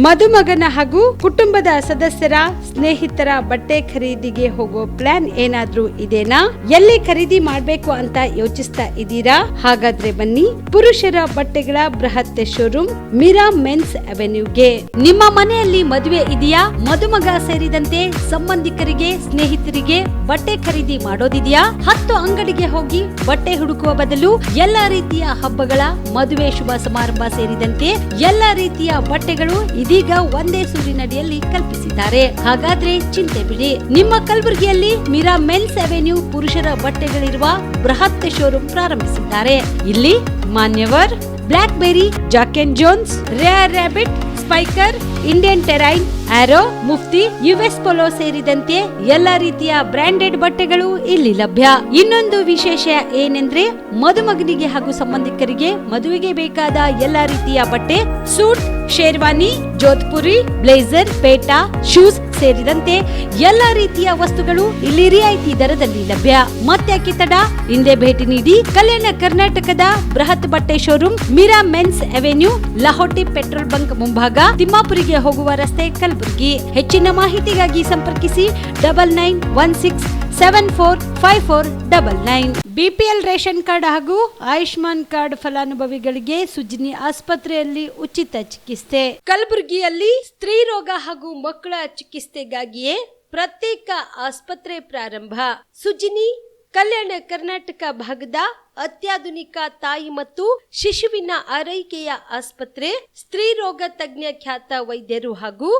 ಮದುಮಗನ ಹಾಗೂ ಕುಟುಂಬದ ಸದಸ್ಯರ ಸ್ನೇಹಿತರ ಬಟ್ಟೆ ಖರೀದಿಗೆ ಹೋಗೋ ಪ್ಲಾನ್ ಏನಾದ್ರೂ ಇದೆನಾ? ಎಲ್ಲಿ ಖರೀದಿ ಮಾಡ್ಬೇಕು ಅಂತ ಯೋಚಿಸ್ತಾ ಇದ್ದೀರಾ? ಹಾಗಾದ್ರೆ ಬನ್ನಿ ಪುರುಷರ ಬಟ್ಟೆಗಳ ಬೃಹತ್ ಶೋರೂಮ್ ಮೀರಾ ಮೆನ್ಸ್ ಅವೆನ್ಯೂಗೆ. ನಿಮ್ಮ ಮನೆಯಲ್ಲಿ ಮದುವೆ ಇದೆಯಾ? ಮದುಮಗ ಸೇರಿದಂತೆ ಸಂಬಂಧಿಕರಿಗೆ ಸ್ನೇಹಿತರಿಗೆ ಬಟ್ಟೆ ಖರೀದಿ ಮಾಡೋದಿದೆಯಾ? 10 ಅಂಗಡಿಗೆ ಹೋಗಿ ಬಟ್ಟೆ ಹುಡುಕುವ ಬದಲು ಎಲ್ಲಾ ರೀತಿಯ ಹಬ್ಬಗಳ ಮದುವೆ ಶುಭ ಸಮಾರಂಭ ಸೇರಿದಂತೆ ಎಲ್ಲಾ ರೀತಿಯ ಬಟ್ಟೆಗಳು ಇದೀಗ ಒಂದೇ ಸೂರಿನಡಿಯಲ್ಲಿ ಕಲ್ಪಿಸಿದ್ದಾರೆ. ಹಾಗಾದ್ರೆ ಚಿಂತೆ ಬಿಡಿ, ನಿಮ್ಮ ಕಲಬುರಗಿಯಲ್ಲಿ ಮೀರಾ ಮೆನ್ಸ್ ಅವೆನ್ಯೂ ಪುರುಷರ ಬಟ್ಟೆಗಳಿರುವ ಬೃಹತ್ ಶೋರೂಮ್ ಪ್ರಾರಂಭಿಸಿದ್ದಾರೆ. ಇಲ್ಲಿ Manyavar, black berry, Jack and Jones, rare rabbit, Spykar, Indian Terrain, Arrow, Mufti, US Polo ಸೇರಿದಂತೆ ಎಲ್ಲಾ ರೀತಿಯ ಬ್ರಾಂಡೆಡ್ ಬಟ್ಟೆಗಳು ಇಲ್ಲಿ ಲಭ್ಯ. ಇನ್ನೊಂದು ವಿಶೇಷ ಏನೆಂದ್ರೆ ಮದುಮಗನಿಗೆ ಹಾಗೂ ಸಂಬಂಧಿಕರಿಗೆ ಮದುವೆಗೆ ಬೇಕಾದ ಎಲ್ಲಾ ರೀತಿಯ ಬಟ್ಟೆ, ಸೂಟ್, ಶೇರ್ವಾನಿ, ಜೋಧ್ಪುರಿ, ಬ್ಲೇಸರ್, ಪೇಟಾ, ಶೂಸ್ ಸೇರಿದಂತೆ ಎಲ್ಲಾ ರೀತಿಯ ವಸ್ತುಗಳು ಇಲ್ಲಿ ರಿಯಾಯಿತಿ ದರದಲ್ಲಿ ಲಭ್ಯ. ಮತ್ತ್ಯಾಕೆ ತಡ, ಹಿಂದೆ ಭೇಟಿ ನೀಡಿ. ಕಲ್ಯಾಣ ಕರ್ನಾಟಕದ ಬೃಹತ್ ಬಟ್ಟೆ showroom Meera men's avenue, Lahoti petrol bunk ಮುಂಭಾಗ, ತಿಮ್ಮಾಪುರಿಗೆ ಹೋಗುವ ರಸ್ತೆ, ಕಲಬುರಗಿ. ಹೆಚ್ಚಿನ ಮಾಹಿತಿಗಾಗಿ ಸಂಪರ್ಕಿಸಿ 9916745499. ಬಿಪಿಎಲ್ ರೇಷನ್ ಕಾರ್ಡ್ ಹಾಗೂ ಆಯುಷ್ಮಾನ್ ಕಾರ್ಡ್ ಫಲಾನುಭವಿಗಳಿಗೆ ಸುಜ್ನಿ ಆಸ್ಪತ್ರೆಯಲ್ಲಿ ಉಚಿತ ಚಿಕಿತ್ಸೆ. ಕಲಬುರಗಿಯಲ್ಲಿ ಸ್ತ್ರೀ ರೋಗ ಹಾಗೂ ಮಕ್ಕಳ ಚಿಕಿತ್ಸೆಗಾಗಿಯೇ ಪ್ರತ್ಯೇಕ ಆಸ್ಪತ್ರೆ ಪ್ರಾರಂಭ. ಸುಜ್ನಿ ಕಲ್ಯಾಣ ಕರ್ನಾಟಕ ಭಾಗದ ಅತ್ಯಾಧುನಿಕ ತಾಯಿ ಮತ್ತು ಶಿಶುವಿನ ಆರೈಕೆಯ ಆಸ್ಪತ್ರೆ. ಸ್ತ್ರೀ ರೋಗ ತಜ್ಞ ಖ್ಯಾತ ವೈದ್ಯರು ಹಾಗೂ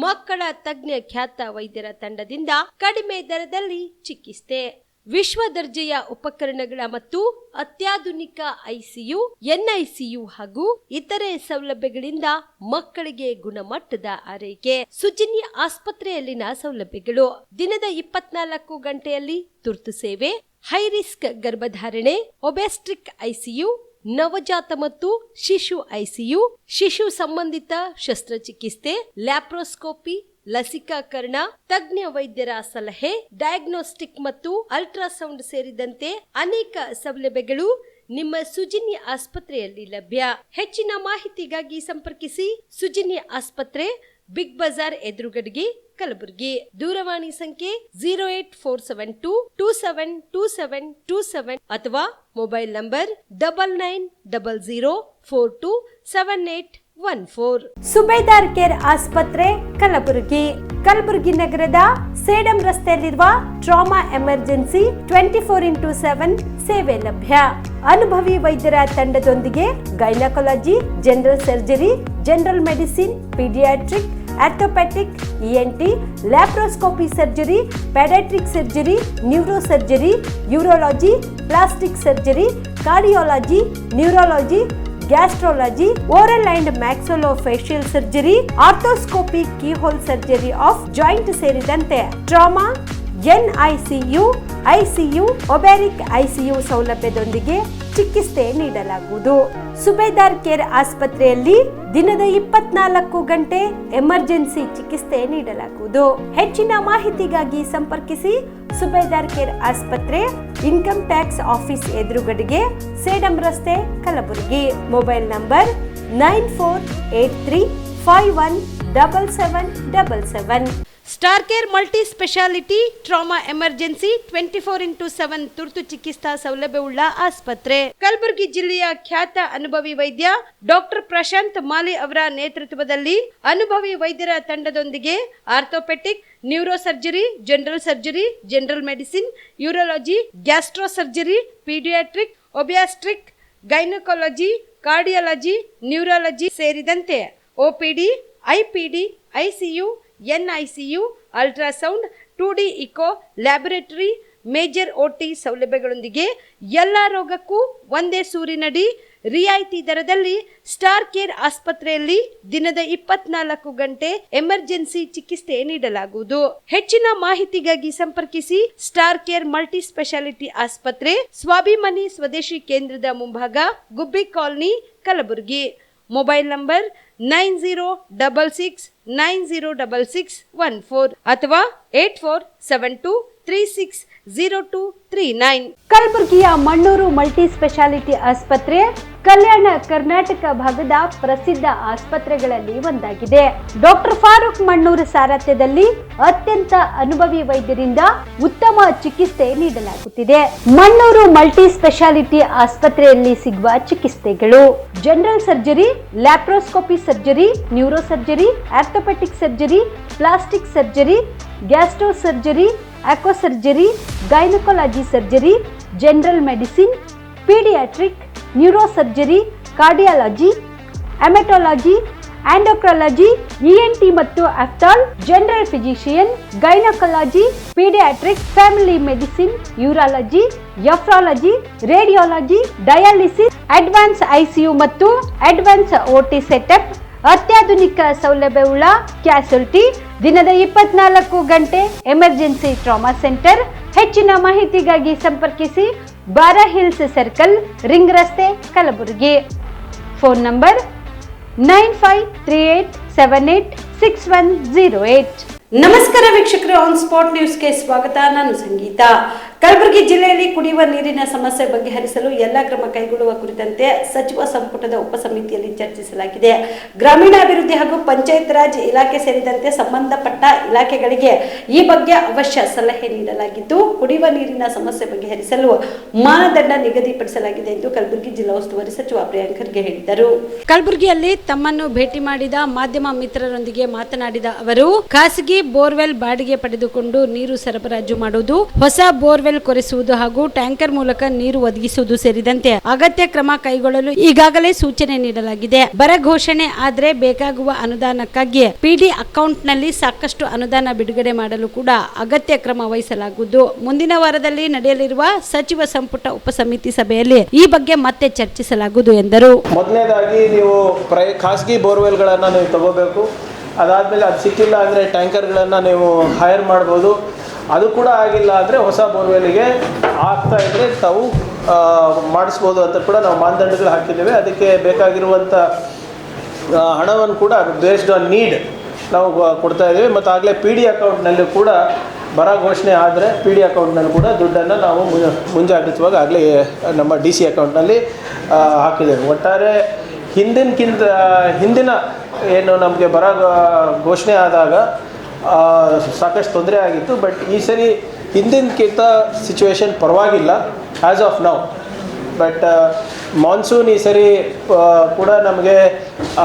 ಮಕ್ಕಳ ತಜ್ಞ ಖ್ಯಾತ ವೈದ್ಯರ ತಂಡದಿಂದ ಕಡಿಮೆ ದರದಲ್ಲಿ ಚಿಕಿತ್ಸೆ. ವಿಶ್ವ ದರ್ಜೆಯ ಉಪಕರಣಗಳ ಮತ್ತು ಅತ್ಯಾಧುನಿಕ ಐಸಿಯು, ಎನ್ಐಸಿಯು ಹಾಗೂ ಇತರೆ ಸೌಲಭ್ಯಗಳಿಂದ ಮಕ್ಕಳಿಗೆ ಗುಣಮಟ್ಟದ ಆರೈಕೆ. ಸುಜ್ನಿ ಆಸ್ಪತ್ರೆಯಲ್ಲಿನ ಸೌಲಭ್ಯಗಳು: ದಿನದ 24 ಗಂಟೆಯಲ್ಲಿ ತುರ್ತು ಸೇವೆ, ಹೈ ರಿಸ್ಕ್ ಗರ್ಭಧಾರಣೆ, ಒಬೆಸ್ಟ್ರಿಕ್ ಐಸಿಯು, ನವಜಾತ ಮತ್ತು ಶಿಶು ಐಸಿಯು, ಶಿಶು ಸಂಬಂಧಿತ ಶಸ್ತ್ರಚಿಕಿತ್ಸೆ, ಲ್ಯಾಪ್ರೋಸ್ಕೋಪಿ, ಲಸಿಕಾಕರಣ, ತಜ್ಞ ವೈದ್ಯರ ಸಲಹೆ, ಡಯಾಗ್ನೋಸ್ಟಿಕ್ ಮತ್ತು ಅಲ್ಟ್ರಾಸೌಂಡ್ ಸೇರಿದಂತೆ ಅನೇಕ ಸೌಲಭ್ಯಗಳು ನಿಮ್ಮ ಸುಜ್ನಿ ಆಸ್ಪತ್ರೆಯಲ್ಲಿ ಲಭ್ಯ. ಹೆಚ್ಚಿನ ಮಾಹಿತಿಗಾಗಿ ಸಂಪರ್ಕಿಸಿ ಸುಜ್ನಿ ಆಸ್ಪತ್ರೆ, ಬಿಗ್ ಬಜಾರ್ ಎದುರುಗಡೆಗೆ, ಕಲಬುರಗಿ. ದೂರವಾಣಿ ಸಂಖ್ಯೆ 08472272727 ಅಥವಾ ಮೊಬೈಲ್ ನಂಬರ್ 9900427814. ಸುಬೇದಾರ್ ಕೇರ್ ಆಸ್ಪತ್ರೆ, ಕಲಬುರಗಿ. ಕಲಬುರಗಿ ನಗರದ ಸೇಡಂ ರಸ್ತೆಯಲ್ಲಿರುವ ಟ್ರಾಮಾ ಎಮರ್ಜೆನ್ಸಿ 24x7 ಸೇವೆ ಲಭ್ಯ. ಅನುಭವಿ ವೈದ್ಯರ ತಂಡದೊಂದಿಗೆ gynaecology, general surgery, general medicine, paediatric, orthopaedic, ENT, laparoscopy surgery, paediatric surgery, neuro surgery, urology, plastic surgery, cardiology, neurology, gastrology, oral and maxillofacial surgery, arthroscopy, keyhole surgery of joint ಸೇರಿದಂತೆ trauma, NICU, ICU, obstetric ICU ಸೌಲಭ್ಯದೊಂದಿಗೆ ಚಿಕಿತ್ಸೆ ನೀಡಲಾಗುವುದು. ಸುಬೇದಾರ್ care ಆಸ್ಪತ್ರೆಯಲ್ಲಿ ದಿನದ 24 ಗಂಟೆ emergency ಚಿಕಿತ್ಸೆ ನೀಡಲಾಗುವುದು. ಹೆಚ್ಚಿನ ಮಾಹಿತಿಗಾಗಿ ಸಂಪರ್ಕಿಸಿ ಸುಬೇದಾರ್ ಕೇರ್ ಆಸ್ಪತ್ರೆ, ಇನ್ಕಮ್ ಟ್ಯಾಕ್ಸ್ ಆಫೀಸ್ ಎದುರುಗಡೆಗೆ, ಸೇಡಂ ರಸ್ತೆ, Kalaburagi. Mobile number 9483517777. Star care multi speciality trauma emergency 24x7 ತುರ್ತು ಚಿಕಿತ್ಸಾ ಸೌಲಭ್ಯವುಳ್ಳ ಆಸ್ಪತ್ರೆ. ಕಲಬುರಗಿ ಜಿಲ್ಲೆಯ ಖ್ಯಾತ ಅನುಭವಿ ವೈದ್ಯ ಡಾಕ್ಟರ್ ಪ್ರಶಾಂತ್ ಮಾಲಿ ಅವರ ನೇತೃತ್ವದಲ್ಲಿ ಅನುಭವಿ ವೈದ್ಯರ ತಂಡದೊಂದಿಗೆ orthopaedic, neuro surgery, general surgery, general medicine, urology, gastro surgery, paediatric, obstetric, gynaecology, cardiology, neurology ಸೇರಿದಂತೆ OPD, IPD, ICU, NICU, ultrasound, 2D echo, laboratory, major OT ಸೌಲಭ್ಯಗಳೊಂದಿಗೆ ಎಲ್ಲ ರೋಗಕ್ಕೂ ಒಂದೇ ಸೂರಿನಡಿ ರಿಯಾಯಿತಿ ದರದಲ್ಲಿ ಸ್ಟಾರ್ ಕೇರ್ ಆಸ್ಪತ್ರೆಯಲ್ಲಿ ದಿನದ 24 ಗಂಟೆ ಎಮರ್ಜೆನ್ಸಿ ಚಿಕಿತ್ಸೆ ನೀಡಲಾಗುವುದು. ಹೆಚ್ಚಿನ ಮಾಹಿತಿಗಾಗಿ ಸಂಪರ್ಕಿಸಿ ಸ್ಟಾರ್ ಕೇರ್ ಮಲ್ಟಿ ಸ್ಪೆಷಾಲಿಟಿ ಆಸ್ಪತ್ರೆ, ಸ್ವಾಭಿಮಾನಿ ಸ್ವದೇಶಿ ಕೇಂದ್ರದ ಮುಂಭಾಗ, ಗುಬ್ಬಿ ಕಾಲನಿ, ಕಲಬುರಗಿ. ಮೊಬೈಲ್ ನಂಬರ್ 9066906614 ಅಥವಾ 8472 960239. ಕಲಬುರಗಿಯ ಮಣ್ಣೂರು ಮಲ್ಟಿ ಸ್ಪೆಷಾಲಿಟಿ ಆಸ್ಪತ್ರೆ ಕಲ್ಯಾಣ ಕರ್ನಾಟಕ ಭಾಗದ ಪ್ರಸಿದ್ಧ ಆಸ್ಪತ್ರೆಗಳಲ್ಲಿ ಒಂದಾಗಿದೆ. ಡಾಕ್ಟರ್ ಫಾರೂಕ್ ಮಣ್ಣೂರು ಸಾರಥ್ಯದಲ್ಲಿ ಅತ್ಯಂತ ಅನುಭವಿ ವೈದ್ಯರಿಂದ ಉತ್ತಮ ಚಿಕಿತ್ಸೆ ನೀಡಲಾಗುತ್ತಿದೆ. ಮಣ್ಣೂರು ಮಲ್ಟಿ ಸ್ಪೆಷಾಲಿಟಿ ಆಸ್ಪತ್ರೆಯಲ್ಲಿ ಸಿಗುವ ಚಿಕಿತ್ಸೆಗಳು: general surgery, laparoscopy surgery, neuro surgery, orthopaedic surgery, plastic surgery, gastro surgery, aqua surgery, gynaecology surgery, general medicine, paediatric, neuro surgery, cardiology, haematology, endocrinology, ENT ಮತ್ತು ophthal, general physician, gynaecology, paediatric, family medicine, urology, nephrology, radiology, dialysis, advance ICU ಮತ್ತು advance OT setup, ಅತ್ಯಾಧುನಿಕ ಸೌಲಭ್ಯವುಳ್ಳ ಕ್ಯಾಸುಲಿಟಿ, ದಿನದ 24 ಗಂಟೆ emergency trauma centre. ಹೆಚ್ಚಿನ ಮಾಹಿತಿಗಾಗಿ ಸಂಪರ್ಕಿಸಿ ಬಾರಾ hills circle, ring ರಸ್ತೆ, ಕಲಬುರಗಿ. Phone number 9538786108. ನಮಸ್ಕಾರ ವೀಕ್ಷಕರೇ, ಆನ್ ಸ್ಪಾಟ್ ನ್ಯೂಸ್ಗೆ ಸ್ವಾಗತ. ನಾನು ಸಂಗೀತ. ಕಲಬುರಗಿ ಜಿಲ್ಲೆಯಲ್ಲಿ ಕುಡಿಯುವ ನೀರಿನ ಸಮಸ್ಯೆ ಬಗೆಹರಿಸಲು ಎಲ್ಲ ಕ್ರಮ ಕೈಗೊಳ್ಳುವ ಕುರಿತಂತೆ ಸಚಿವ ಸಂಪುಟದ ಉಪಸಮಿತಿಯಲ್ಲಿ ಚರ್ಚಿಸಲಾಗಿದೆ. ಗ್ರಾಮೀಣಾಭಿವೃದ್ಧಿ ಹಾಗೂ ಪಂಚಾಯತ್ ರಾಜ್ ಇಲಾಖೆ ಸೇರಿದಂತೆ ಸಂಬಂಧಪಟ್ಟ ಇಲಾಖೆಗಳಿಗೆ ಈ ಬಗ್ಗೆ ಅವಶ್ಯ ಸಲಹೆ ನೀಡಲಾಗಿದ್ದು, ಕುಡಿಯುವ ನೀರಿನ ಸಮಸ್ಯೆ ಬಗೆಹರಿಸಲು ಮಾನದಂಡ ನಿಗದಿಪಡಿಸಲಾಗಿದೆ ಎಂದು ಕಲಬುರಗಿ ಜಿಲ್ಲಾ ಉಸ್ತುವಾರಿ ಸಚಿವ ಪ್ರಿಯಾಂಕ್ ಖರ್ಗೆ ಹೇಳಿದರು. ಕಲಬುರಗಿಯಲ್ಲಿ ತಮ್ಮನ್ನು ಭೇಟಿ ಮಾಡಿದ ಮಾಧ್ಯಮ ಮಿತ್ರರೊಂದಿಗೆ ಮಾತನಾಡಿದ ಅವರು, ಖಾಸಗಿ ಬೋರ್ವೆಲ್ ಬಾಡಿಗೆ ಪಡೆದುಕೊಂಡು ನೀರು ಸರಬರಾಜು ಮಾಡುವುದು, ಹೊಸ ಬೋರ್ವೆಲ್ ಕೊರೆಸುವುದು ಹಾಗೂ ಟ್ಯಾಂಕರ್ ಮೂಲಕ ನೀರು ಒದಗಿಸುವುದು ಸೇರಿದಂತೆ ಅಗತ್ಯ ಕ್ರಮ ಕೈಗೊಳ್ಳಲು ಈಗಾಗಲೇ ಸೂಚನೆ ನೀಡಲಾಗಿದೆ. ಬರ ಘೋಷಣೆ ಆದರೆ ಬೇಕಾಗುವ ಅನುದಾನಕ್ಕಾಗಿ ಪಿಡಿ ಅಕೌಂಟ್ನಲ್ಲಿ ಸಾಕಷ್ಟು ಅನುದಾನ ಬಿಡುಗಡೆ ಮಾಡಲು ಕೂಡ ಅಗತ್ಯ ಕ್ರಮ ವಹಿಸಲಾಗುವುದು. ಮುಂದಿನ ವಾರದಲ್ಲಿ ನಡೆಯಲಿರುವ ಸಚಿವ ಸಂಪುಟ ಉಪಸಮಿತಿ ಸಭೆಯಲ್ಲಿ ಈ ಬಗ್ಗೆ ಮತ್ತೆ ಚರ್ಚಿಸಲಾಗುವುದು ಎಂದರು. ಮೊದಲನೇದಾಗಿ ನೀವು ಖಾಸಗಿ ಬೋರ್ವೆಲ್ಗಳನ್ನು ನೀವು ತಗೋಬೇಕು. ಅದಾದಮೇಲೆ ಅದು ಸಿಕ್ಕಿಲ್ಲ ಅಂದರೆ ಟ್ಯಾಂಕರ್ಗಳನ್ನು ನೀವು ಹೈರ್ ಮಾಡ್ಬೋದು. ಅದು ಕೂಡ ಆಗಿಲ್ಲ ಅಂದರೆ ಹೊಸ ಬೋರ್ವೆಲ್ಗೆ ಆಗ್ತಾ ಇದ್ದರೆ ತಾವು ಮಾಡಿಸ್ಬೋದು ಅಂತ ಕೂಡ ನಾವು ಮಾನದಂಡಗಳು ಹಾಕಿದ್ದೇವೆ. ಅದಕ್ಕೆ ಬೇಕಾಗಿರುವಂಥ ಹಣವನ್ನು ಕೂಡ ಬೇಸ್ಡ್ ಆನ್ ನೀಡ್ ನಾವು ಕೊಡ್ತಾ ಇದ್ದೇವೆ. ಮತ್ತು ಆಗಲೇ ಪಿ ಡಿ ಅಕೌಂಟ್ನಲ್ಲಿ ಕೂಡ ಬರ ಘೋಷಣೆ ಆದರೆ ಪಿ ಡಿ ಅಕೌಂಟ್ನಲ್ಲಿ ಕೂಡ ದುಡ್ಡನ್ನು ನಾವು ಮುಂಜಾಗ್ರತವಾಗಿ ಆಗಲೇ ನಮ್ಮ ಡಿ ಸಿ ಅಕೌಂಟ್ನಲ್ಲಿ ಹಾಕಿದ್ದೇವೆ. ಒಟ್ಟಾರೆ ಹಿಂದಿನ ಏನು ನಮಗೆ ಬರ ಘೋಷಣೆ ಆದಾಗ ಸಾಕಷ್ಟು ತೊಂದರೆ ಆಗಿತ್ತು. ಬಟ್ ಈ ಸರಿ ಹಿಂದಿನಕ್ಕಿಂತ ಸಿಚುವೇಶನ್ ಪರವಾಗಿಲ್ಲ as of now. But monsoon ಈ ಸರಿ ಕೂಡ ನಮಗೆ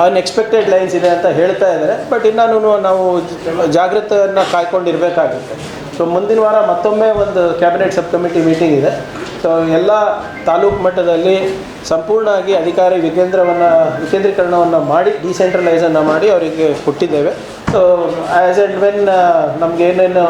ಅನ್ಎಕ್ಸ್ಪೆಕ್ಟೆಡ್ ಲೈನ್ಸ್ ಇದೆ ಅಂತ ಹೇಳ್ತಾ ಇದ್ದಾರೆ. ಬಟ್ ಇನ್ನೂ ನಾವು ಜಾಗೃತೆಯನ್ನು ಕಾಯ್ಕೊಂಡಿರಬೇಕಾಗುತ್ತೆ. ಸೊ ಮುಂದಿನ ವಾರ ಮತ್ತೊಮ್ಮೆ ಒಂದು ಕ್ಯಾಬಿನೆಟ್ ಸಬ್ ಕಮಿಟಿ ಮೀಟಿಂಗ್ ಇದೆ. ಸೊ ಎಲ್ಲ ತಾಲೂಕು ಮಟ್ಟದಲ್ಲಿ ಸಂಪೂರ್ಣವಾಗಿ ಅಧಿಕಾರಿ ವಿಕೇಂದ್ರೀಕರಣವನ್ನು ಮಾಡಿ ಡಿಸೆಂಟ್ರಲೈಸನ್ನು ಮಾಡಿ ಅವರಿಗೆ ಕೊಟ್ಟಿದ್ದೇವೆ. ಸೊ ಆ್ಯಸ್ ಆ್ಯಂಡ್ ವೆನ್ ನಮ್ಗೆ ಏನೇನು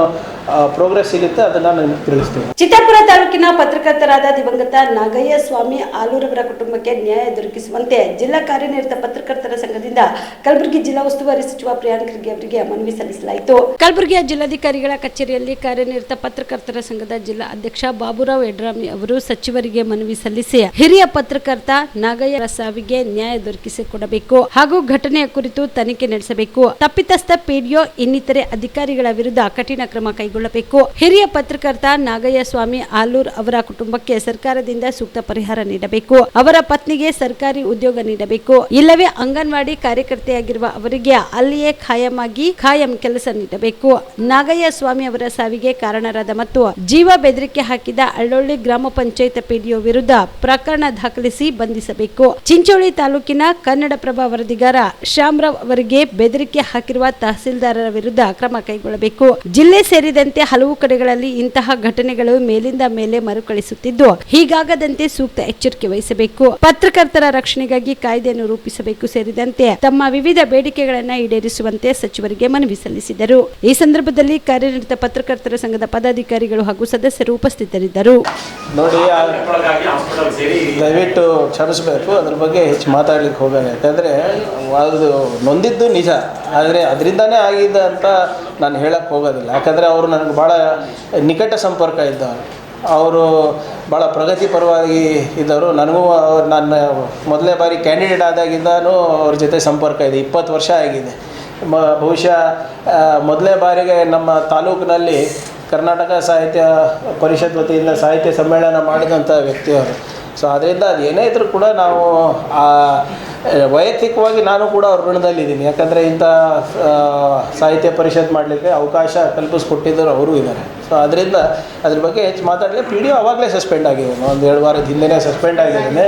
ಪ್ರೋಗ್ರೆಸ್ ಸಿಗುತ್ತೆ ಅದನ್ನು ನಾನು ತಿಳಿಸ್ತೀನಿ. ಚಿತ್ತಾಪುರ ತಾಲೂಕಿನ ಪತ್ರಕರ್ತರಾದ ದಿವಂಗತ ನಾಗಯ್ಯ ಸ್ವಾಮಿ ಆಲೂರವರ ಕುಟುಂಬಕ್ಕೆ ನ್ಯಾಯ ದೊರಕಿಸುವಂತೆ ಜಿಲ್ಲಾ ಕಾರ್ಯನಿರತ ಪತ್ರಕರ್ತರ ಸಂಘದಿಂದ ಕಲಬುರಗಿ ಜಿಲ್ಲಾ ಉಸ್ತುವಾರಿ ಸಚಿವ ಪ್ರಿಯಾಂಕ್ ಖರ್ಗೆ ಅವರಿಗೆ ಮನವಿ ಸಲ್ಲಿಸಲಾಯಿತು. ಕಲಬುರಗಿಯ ಜಿಲ್ಲಾಧಿಕಾರಿಗಳ ಕಚೇರಿಯಲ್ಲಿ ಕಾರ್ಯನಿರತ ಪತ್ರಕರ್ತರ ಸಂಘದ ಜಿಲ್ಲಾ ಅಧ್ಯಕ್ಷ ಬಾಬುರಾವ್ ಯಡ್ರಾಮಿ ಅವರು ಸಚಿವರಿಗೆ ಮನವಿ ಸಲ್ಲಿಸಿ ಹಿರಿಯ ಪತ್ರಕರ್ತ ನಾಗಯ್ಯ ಸಾವಿಗೆ ನ್ಯಾಯ ದೊರಕಿಸಿಕೊಡಬೇಕು ಹಾಗೂ ಘಟನೆಯ ಕುರಿತು ತನಿಖೆ ನಡೆಸಬೇಕು. ತಪ್ಪಿತಸ್ಥ ಪಿಡಿಒ ಇನ್ನಿತರೆ ಅಧಿಕಾರಿಗಳ ವಿರುದ್ಧ ಕಠಿಣ ಕ್ರಮ ಕೈಗೊಳ್ಳಬೇಕು. ಹಿರಿಯ ಪತ್ರಕರ್ತ ನಾಗಯ್ಯ ಸ್ವಾಮಿ ಆಲೂರ್ ಅವರ ಕುಟುಂಬಕ್ಕೆ ಸರ್ಕಾರದಿಂದ ಸೂಕ್ತ ಪರಿಹಾರ ನೀಡಬೇಕು. ಅವರ ಪತ್ನಿಗೆ ಸರ್ಕಾರಿ ಉದ್ಯೋಗ ನೀಡಬೇಕು. ಇಲ್ಲವೇ ಅಂಗನವಾಡಿ ಕಾರ್ಯಕರ್ತೆಯಾಗಿರುವ ಅವರಿಗೆ ಅಲ್ಲಿಯೇ ಖಾಯಂ ಕೆಲಸ ನೀಡಬೇಕು. ನಾಗಯ್ಯ ಸ್ವಾಮಿ ಅವರ ಸಾವಿಗೆ ಕಾರಣರಾದ ಮತ್ತು ಜೀವ ಬೆದರಿಕೆ ಹಾಕಿದ ಅಳ್ಳೊಳ್ಳಿ ಗ್ರಾಮ ಪಂಚಾಯತ್ ಪಿಡಿಒ ವಿರುದ್ಧ ಪ್ರಕರಣ ದಾಖಲಿಸಿ ಬಂಧಿಸಬೇಕು. ಚಿಂಚೋಳಿ ತಾಲೂಕಿನ ಕನ್ನಡಪ್ರಭ ವರದಿಗಾರ ಶ್ಯಾಮರಾವ್ ಅವರಿಗೆ ಬೆದರಿಕೆ ಹಾಕಿರುವ ತಹಸೀಲ್ದಾರರ ವಿರುದ್ಧ ಕ್ರಮ ಕೈಗೊಳ್ಳಬೇಕು. ಜಿಲ್ಲೆ ಸೇರಿದಂತೆ ಹಲವು ಕಡೆಗಳಲ್ಲಿ ಇಂತಹ ಘಟನೆಗಳು ಮೇಲಿಂದ ಮೇಲೆ ಮರುಕಳಿಸುತ್ತಿದ್ದು, ಹೀಗಾಗದಂತೆ ಸೂಕ್ತ ಎಚ್ಚರಿಕೆ ವಹಿಸಬೇಕು. ಪತ್ರಕರ್ತರ ರಕ್ಷಣೆಗಾಗಿ ಕಾಯ್ದೆಯನ್ನು ರೂಪಿಸಬೇಕು ಸೇರಿದಂತೆ ತಮ್ಮ ವಿವಿಧ ಬೇಡಿಕೆಗಳನ್ನು ಈಡೇರಿಸುವಂತೆ ಸಚಿವರಿಗೆ ಮನವಿ ಸಲ್ಲಿಸಿದರು. ಈ ಸಂದರ್ಭದಲ್ಲಿ ಕಾರ್ಯನಿರತ ಪತ್ರಕರ್ತರ ಸಂಘದ ಪದಾಧಿಕಾರಿಗಳು ಹಾಗೂ ಸದಸ್ಯರು ಉಪಸ್ಥಿತರಿದ್ದರು. ನೋಡಿ, ದಯವಿಟ್ಟು ಕ್ಷಮಿಸಬೇಕು, ಅದ್ರ ಬಗ್ಗೆ ಹೆಚ್ಚು ಮಾತಾಡ್ಲಿಕ್ಕೆ ಹೋಗೋಣ. ಯಾಕಂದರೆ ಅದು ನೊಂದಿದ್ದು ನಿಜ, ಆದರೆ ಅದರಿಂದನೇ ಆಗಿದೆ ಅಂತ ನಾನು ಹೇಳಕ್ಕೆ ಹೋಗೋದಿಲ್ಲ. ಯಾಕಂದರೆ ಅವರು ನನಗೆ ಭಾಳ ನಿಕಟ ಸಂಪರ್ಕ ಇದ್ದವರು. ಅವರು ಭಾಳ ಪ್ರಗತಿಪರವಾಗಿ ಇದ್ದವರು. ನನಗೂ ನನ್ನ ಮೊದಲನೇ ಬಾರಿ ಕ್ಯಾಂಡಿಡೇಟ್ ಆದಾಗಿಂದನೂ ಅವ್ರ ಜೊತೆ ಸಂಪರ್ಕ ಇದೆ. 20 ವರ್ಷ ಆಗಿದೆ. ಬಹುಶಃ ಮೊದಲನೇ ಬಾರಿಗೆ ನಮ್ಮ ತಾಲೂಕಿನಲ್ಲಿ ಕರ್ನಾಟಕ ಸಾಹಿತ್ಯ ಪರಿಷತ್ ವತಿಯಿಂದ ಸಾಹಿತ್ಯ ಸಮ್ಮೇಳನ ಮಾಡಿದಂಥ ವ್ಯಕ್ತಿಯವರು. ಸೊ ಅದರಿಂದ ಅದು ಏನೇ ಇದ್ದರೂ ಕೂಡ ನಾವು ವೈಯಕ್ತಿಕವಾಗಿ ನಾನು ಕೂಡ ಅವ್ರ ಋಣದಲ್ಲಿದ್ದೀನಿ. ಯಾಕಂದರೆ ಇಂಥ ಸಾಹಿತ್ಯ ಪರಿಷತ್ ಮಾಡಲಿಕ್ಕೆ ಅವಕಾಶ ಕಲ್ಪಿಸ್ಕೊಟ್ಟಿದ್ದರು ಅವರು ಇದ್ದಾರೆ. ಸೊ ಅದರಿಂದ ಅದ್ರ ಬಗ್ಗೆ ಹೆಚ್ಚು ಮಾತಾಡಲಿ. ಪಿ ಡಿ ಒ ಆವಾಗಲೇ ಸಸ್ಪೆಂಡ್ ಆಗಿದ್ದಾನೆ, ಒಂದು 2 ವಾರದ ಹಿಂದೆಯೇ ಸಸ್ಪೆಂಡ್ ಆಗಿದ್ದಾನೆ.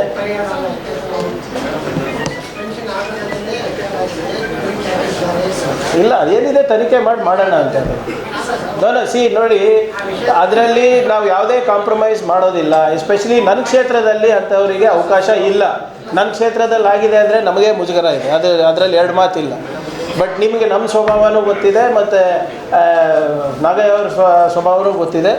ಇಲ್ಲ ಅದೇನಿದೆ ತನಿಖೆ ಮಾಡೋಣ ಅಂತ. ನೋಡಿ, ಅದರಲ್ಲಿ ನಾವು ಯಾವುದೇ ಕಾಂಪ್ರಮೈಸ್ ಮಾಡೋದಿಲ್ಲ. ಎಸ್ಪೆಷಲಿ ನನ್ನ ಕ್ಷೇತ್ರದಲ್ಲಿ ಅಂಥವರಿಗೆ ಅವಕಾಶ ಇಲ್ಲ. ನನ್ನ ಕ್ಷೇತ್ರದಲ್ಲಿ ಆಗಿದೆ ಅಂದರೆ ನಮಗೆ ಮುಜುಗರ ಇದೆ, ಅದರಲ್ಲಿ 2 ಮಾತಿಲ್ಲ. ಬಟ್ ನಿಮಗೆ ನಮ್ಮ ಸ್ವಭಾವನೂ ಗೊತ್ತಿದೆ ಮತ್ತು ನಾಗಯ್ಯ ಅವ್ರ ಸ್ವಭಾವನೂ ಗೊತ್ತಿದೆ.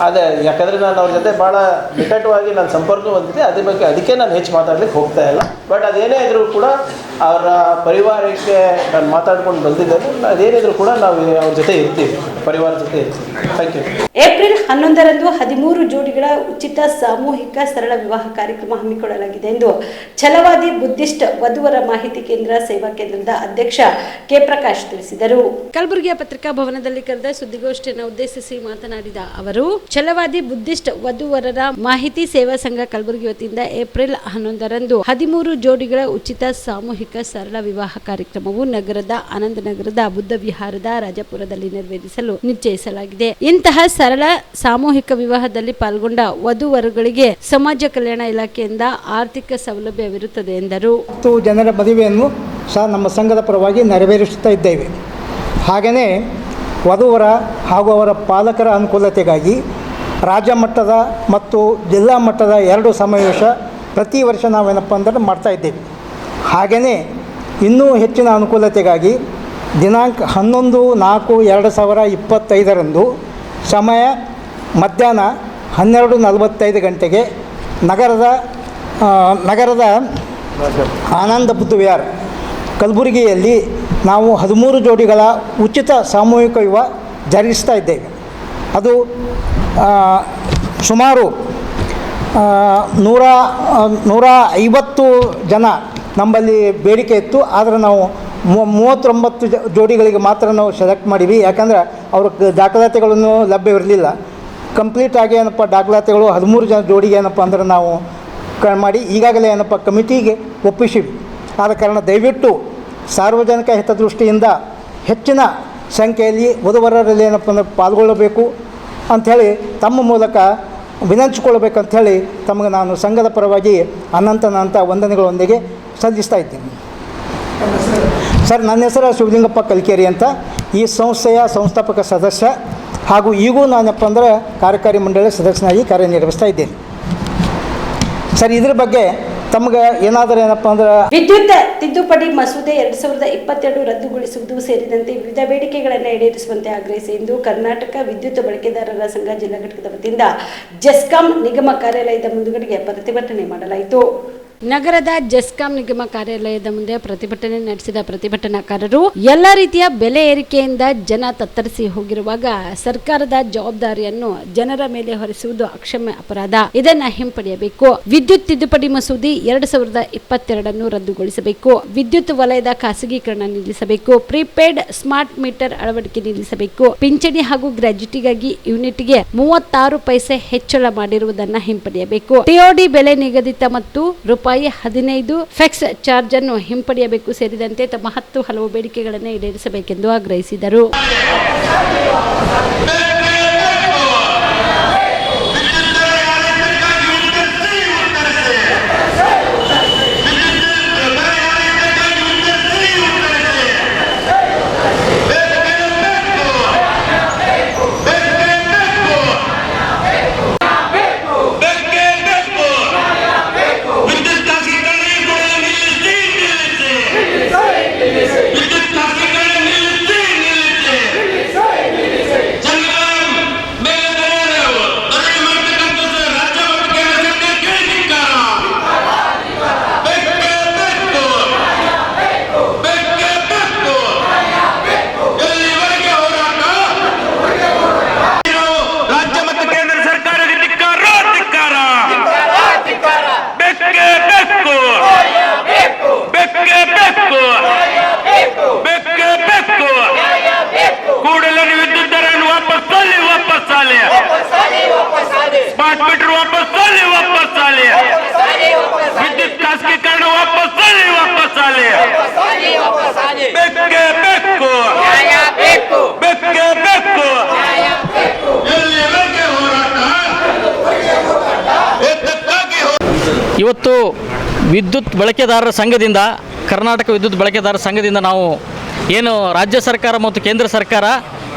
ಅದೇ ಯಾಕಂದರೆ ನಾನು ಅವ್ರ ಜೊತೆ ಭಾಳ ನಿಕಟವಾಗಿ ನಾನು ಸಂಪರ್ಕ ಹೊಂದಿದ್ದೆ. ಅದಕ್ಕೆ ನಾನು ಹೆಚ್ಚು ಮಾತಾಡ್ಲಿಕ್ಕೆ ಹೋಗ್ತಾ ಇಲ್ಲ. ಬಟ್ ಅದೇನೇ ಇದ್ರೂ ಕೂಡ ಅವರ ಪರಿವಾರಕ್ಕೆ ನಾನು ಮಾತಾಡ್ಕೊಂಡು ಬಂದಿದ್ದೇನೆ. ಅದೇನಿದ್ರು ಕೂಡ ನಾವು ಅವ್ರ ಜೊತೆ ಇರ್ತೀವಿ, ಪರಿವಾರ ಜೊತೆ ಇರ್ತೀವಿ. Thank you. ಏಪ್ರಿಲ್ 11ರಂದು 13 ಜೋಡಿಗಳ ಉಚಿತ ಸಾಮೂಹಿಕ ಸರಳ ವಿವಾಹ ಕಾರ್ಯಕ್ರಮ ಹಮ್ಮಿಕೊಳ್ಳಲಾಗಿದೆ ಎಂದು ಛಲವಾದಿ ಬುದ್ಧಿಸ್ಟ್ ವಧುವರ ಮಾಹಿತಿ ಕೇಂದ್ರ ಸೇವಾ ಕೇಂದ್ರದ ಅಧ್ಯಕ್ಷ ಕೆ ಪ್ರಕಾಶ್ ತಿಳಿಸಿದರು. ಕಲಬುರಗಿಯ ಪತ್ರಿಕಾ ಭವನದಲ್ಲಿ ಕರೆದ ಸುದ್ದಿಗೋಷ್ಠಿಯನ್ನು ಉದ್ದೇಶಿಸಿ ಮಾತನಾಡಿದ ಅವರು, ಛಲವಾದಿ ಬುದ್ಧಿಸ್ಟ್ ವಧುವರರ ಮಾಹಿತಿ ಸೇವಾ ಸಂಘ ಕಲಬುರಗಿ ವತಿಯಿಂದ ಏಪ್ರಿಲ್ 11ರಂದು 13 ಜೋಡಿಗಳ ಉಚಿತ ಸಾಮೂಹಿಕ ಸರಳ ವಿವಾಹ ಕಾರ್ಯಕ್ರಮವು ನಗರದ ಆನಂದನಗರದ ಬುದ್ಧ ವಿಹಾರದ ರಾಜಪುರದಲ್ಲಿ ನೆರವೇರಿಸಲು ನಿಶ್ಚಯಿಸಲಾಗಿದೆ. ಇಂತಹ ಸರಳ ಸಾಮೂಹಿಕ ವಿವಾಹದಲ್ಲಿ ಪಾಲ್ಗೊಂಡ ವಧುವರಗಳಿಗೆ ಸಮಾಜ ಕಲ್ಯಾಣ ಇಲಾಖೆಯಿಂದ ಆರ್ಥಿಕ ಸೌಲಭ್ಯವಿರುತ್ತದೆ ಎಂದರು. 10 ಜನರ ಮದುವೆಯನ್ನು ಸಹ ನಮ್ಮ ಸಂಘದ ಪರವಾಗಿ ನೆರವೇರಿಸುತ್ತಾ ಇದ್ದೇವೆ. ಹಾಗೆಯೇ ವಧುವರ ಹಾಗೂ ಅವರ ಪಾಲಕರ ಅನುಕೂಲತೆಗಾಗಿ ರಾಜ್ಯ ಮಟ್ಟದ ಮತ್ತು ಜಿಲ್ಲಾ ಮಟ್ಟದ 2 ಸಮಾವೇಶ ಪ್ರತಿ ವರ್ಷ ನಾವೇನಪ್ಪ ಅಂದರೆ ಮಾಡ್ತಾಯಿದ್ದೇವೆ. ಹಾಗೆಯೇ ಇನ್ನೂ ಹೆಚ್ಚಿನ ಅನುಕೂಲತೆಗಾಗಿ ದಿನಾಂಕ 11/4/2025 ಸಮಯ ಮಧ್ಯಾಹ್ನ 12:45 ಗಂಟೆಗೆ ನಗರದ ಆನಂದ ಬುದ್ಧ ವಿಹಾರ ಕಲಬುರಗಿಯಲ್ಲಿ ನಾವು 13 ಜೋಡಿಗಳ ಉಚಿತ ಸಾಮೂಹಿಕ ವಿವಾಹ ಜರುಗಿಸ್ತಾ ಇದ್ದೇವೆ. ಅದು ಸುಮಾರು 150 ಜನ ನಮ್ಮಲ್ಲಿ ಬೇಡಿಕೆ ಇತ್ತು. ಆದರೆ ನಾವು 39 ಜೋಡಿಗಳಿಗೆ ಮಾತ್ರ ನಾವು ಸೆಲೆಕ್ಟ್ ಮಾಡೀವಿ. ಯಾಕಂದ್ರೆ ಅವ್ರ ದಾಖಲಾತಿಗಳನ್ನು ಲಭ್ಯವಿರಲಿಲ್ಲ. ಕಂಪ್ಲೀಟಾಗಿ ಏನಪ್ಪ ದಾಖಲಾತಿಗಳು 13 ಜನ ಜೋಡಿಗೆ ಏನಪ್ಪ ಅಂದ್ರೆ ನಾವು ಮಾಡಿ ಈಗಾಗಲೇ ಏನಪ್ಪ ಕಮಿಟಿಗೆ ಒಪ್ಪಿಸಿವಿ. ಆದ ಕಾರಣ ದಯವಿಟ್ಟು ಸಾರ್ವಜನಿಕ ಹಿತದೃಷ್ಟಿಯಿಂದ ಹೆಚ್ಚಿನ ಸಂಖ್ಯೆಯಲ್ಲಿ ವಧುವರರಲ್ಲಿ ಏನಪ್ಪ ಅಂದ್ರೆ ಪಾಲ್ಗೊಳ್ಳಬೇಕು ಅಂಥೇಳಿ ತಮ್ಮ ಮೂಲಕ ವಿನಂತಿಸಿಕೊಳ್ಬೇಕಂಥೇಳಿ ತಮಗೆ ನಾನು ಸಂಘದ ಪರವಾಗಿ ಅನಂತ ವಂದನೆಗಳೊಂದಿಗೆ ಸಲ್ಲಿಸ್ತಾ ಇದ್ದೀನಿ. ಸರ್, ನನ್ನ ಹೆಸರು ಶಿವಲಿಂಗಪ್ಪ ಕಲ್ಕೇರಿ ಅಂತ. ಈ ಸಂಸ್ಥೆಯ ಸಂಸ್ಥಾಪಕ ಸದಸ್ಯ ಹಾಗೂ ಈಗೂ ನಾನಪ್ಪ ಅಂದ್ರೆ ಕಾರ್ಯಕಾರಿ ಮಂಡಳಿ ಸದಸ್ಯನಾಗಿ ಕಾರ್ಯನಿರ್ವಹಿಸ್ತಾ ಇದ್ದೇನೆ. ಸರ್, ಇದ್ರ ಬಗ್ಗೆ ತಮಗೆ ಏನಾದರೂ ಏನಪ್ಪ ಅಂದ್ರೆ ವಿದ್ಯುತ್ ತಿದ್ದುಪಡಿ ಮಸೂದೆ 2022 ರದ್ದುಗೊಳಿಸುವುದು ಸೇರಿದಂತೆ ವಿವಿಧ ಬೇಡಿಕೆಗಳನ್ನು ಈಡೇರಿಸುವಂತೆ ಆಗ್ರಹಿಸಿ ಎಂದು ಕರ್ನಾಟಕ ವಿದ್ಯುತ್ ಬಳಕೆದಾರರ ಸಂಘ ಜಿಲ್ಲಾ ಘಟಕದ ವತಿಯಿಂದ ಜೆಸ್ಕಾಂ ನಿಗಮ ಕಾರ್ಯಾಲಯದ ಮುಂದುಗಡೆಗೆ ಪ್ರತಿಭಟನೆ ಮಾಡಲಾಯಿತು. ನಗರದ ಜೆಸ್ಕಾಂ ನಿಗಮ ಕಾರ್ಯಾಲಯದ ಮುಂದೆ ಪ್ರತಿಭಟನೆ ನಡೆಸಿದ ಪ್ರತಿಭಟನಾಕಾರರು ಎಲ್ಲ ರೀತಿಯ ಬೆಲೆ ಏರಿಕೆಯಿಂದ ಜನ ತತ್ತರಿಸಿ ಹೋಗಿರುವಾಗ ಸರ್ಕಾರದ ಜವಾಬ್ದಾರಿಯನ್ನು ಜನರ ಮೇಲೆ ಹೊರಿಸುವುದು ಅಕ್ಷಮ್ಯ ಅಪರಾಧ. ಇದನ್ನ ಹಿಂಪಡೆಯಬೇಕು. ವಿದ್ಯುತ್ ತಿದ್ದುಪಡಿ ಮಸೂದೆ 2022 ರದ್ದುಗೊಳಿಸಬೇಕು. ವಿದ್ಯುತ್ ವಲಯದ ಖಾಸಗೀಕರಣ ನಿಲ್ಲಿಸಬೇಕು. ಪ್ರೀಪೇಡ್ ಸ್ಮಾರ್ಟ್ ಮೀಟರ್ ಅಳವಡಿಕೆ ನಿಲ್ಲಿಸಬೇಕು. ಪಿಂಚಣಿ ಹಾಗೂ ಗ್ರಾಜ್ಯುಟಿಗಾಗಿ ಯೂನಿಟ್ಗೆ 36 ಪೈಸೆ ಹೆಚ್ಚಳ ಮಾಡಿರುವುದನ್ನ ಹಿಂಪಡೆಯಬೇಕು. ಟಿಒಡಿ ಬೆಲೆ ನಿಗದಿತ ಮತ್ತು ₹15 ಫಿಕ್ಸ್ ಚಾರ್ಜ್ ಅನ್ನು ಹಿಂಪಡೆಯಬೇಕು ಸೇರಿದಂತೆ ತಮ್ಮ 10 ಹಲವು ಬೇಡಿಕೆಗಳನ್ನು ಈಡೇರಿಸಬೇಕೆಂದು ಆಗ್ರಹಿಸಿದರು. Jalla ವಿದ್ಯುತ್ ಬಳಕೆದಾರರ ಸಂಘದಿಂದ, ಕರ್ನಾಟಕ ವಿದ್ಯುತ್ ಬಳಕೆದಾರರ ಸಂಘದಿಂದ ನಾವು ಏನು ರಾಜ್ಯ ಸರ್ಕಾರ ಮತ್ತು ಕೇಂದ್ರ ಸರ್ಕಾರ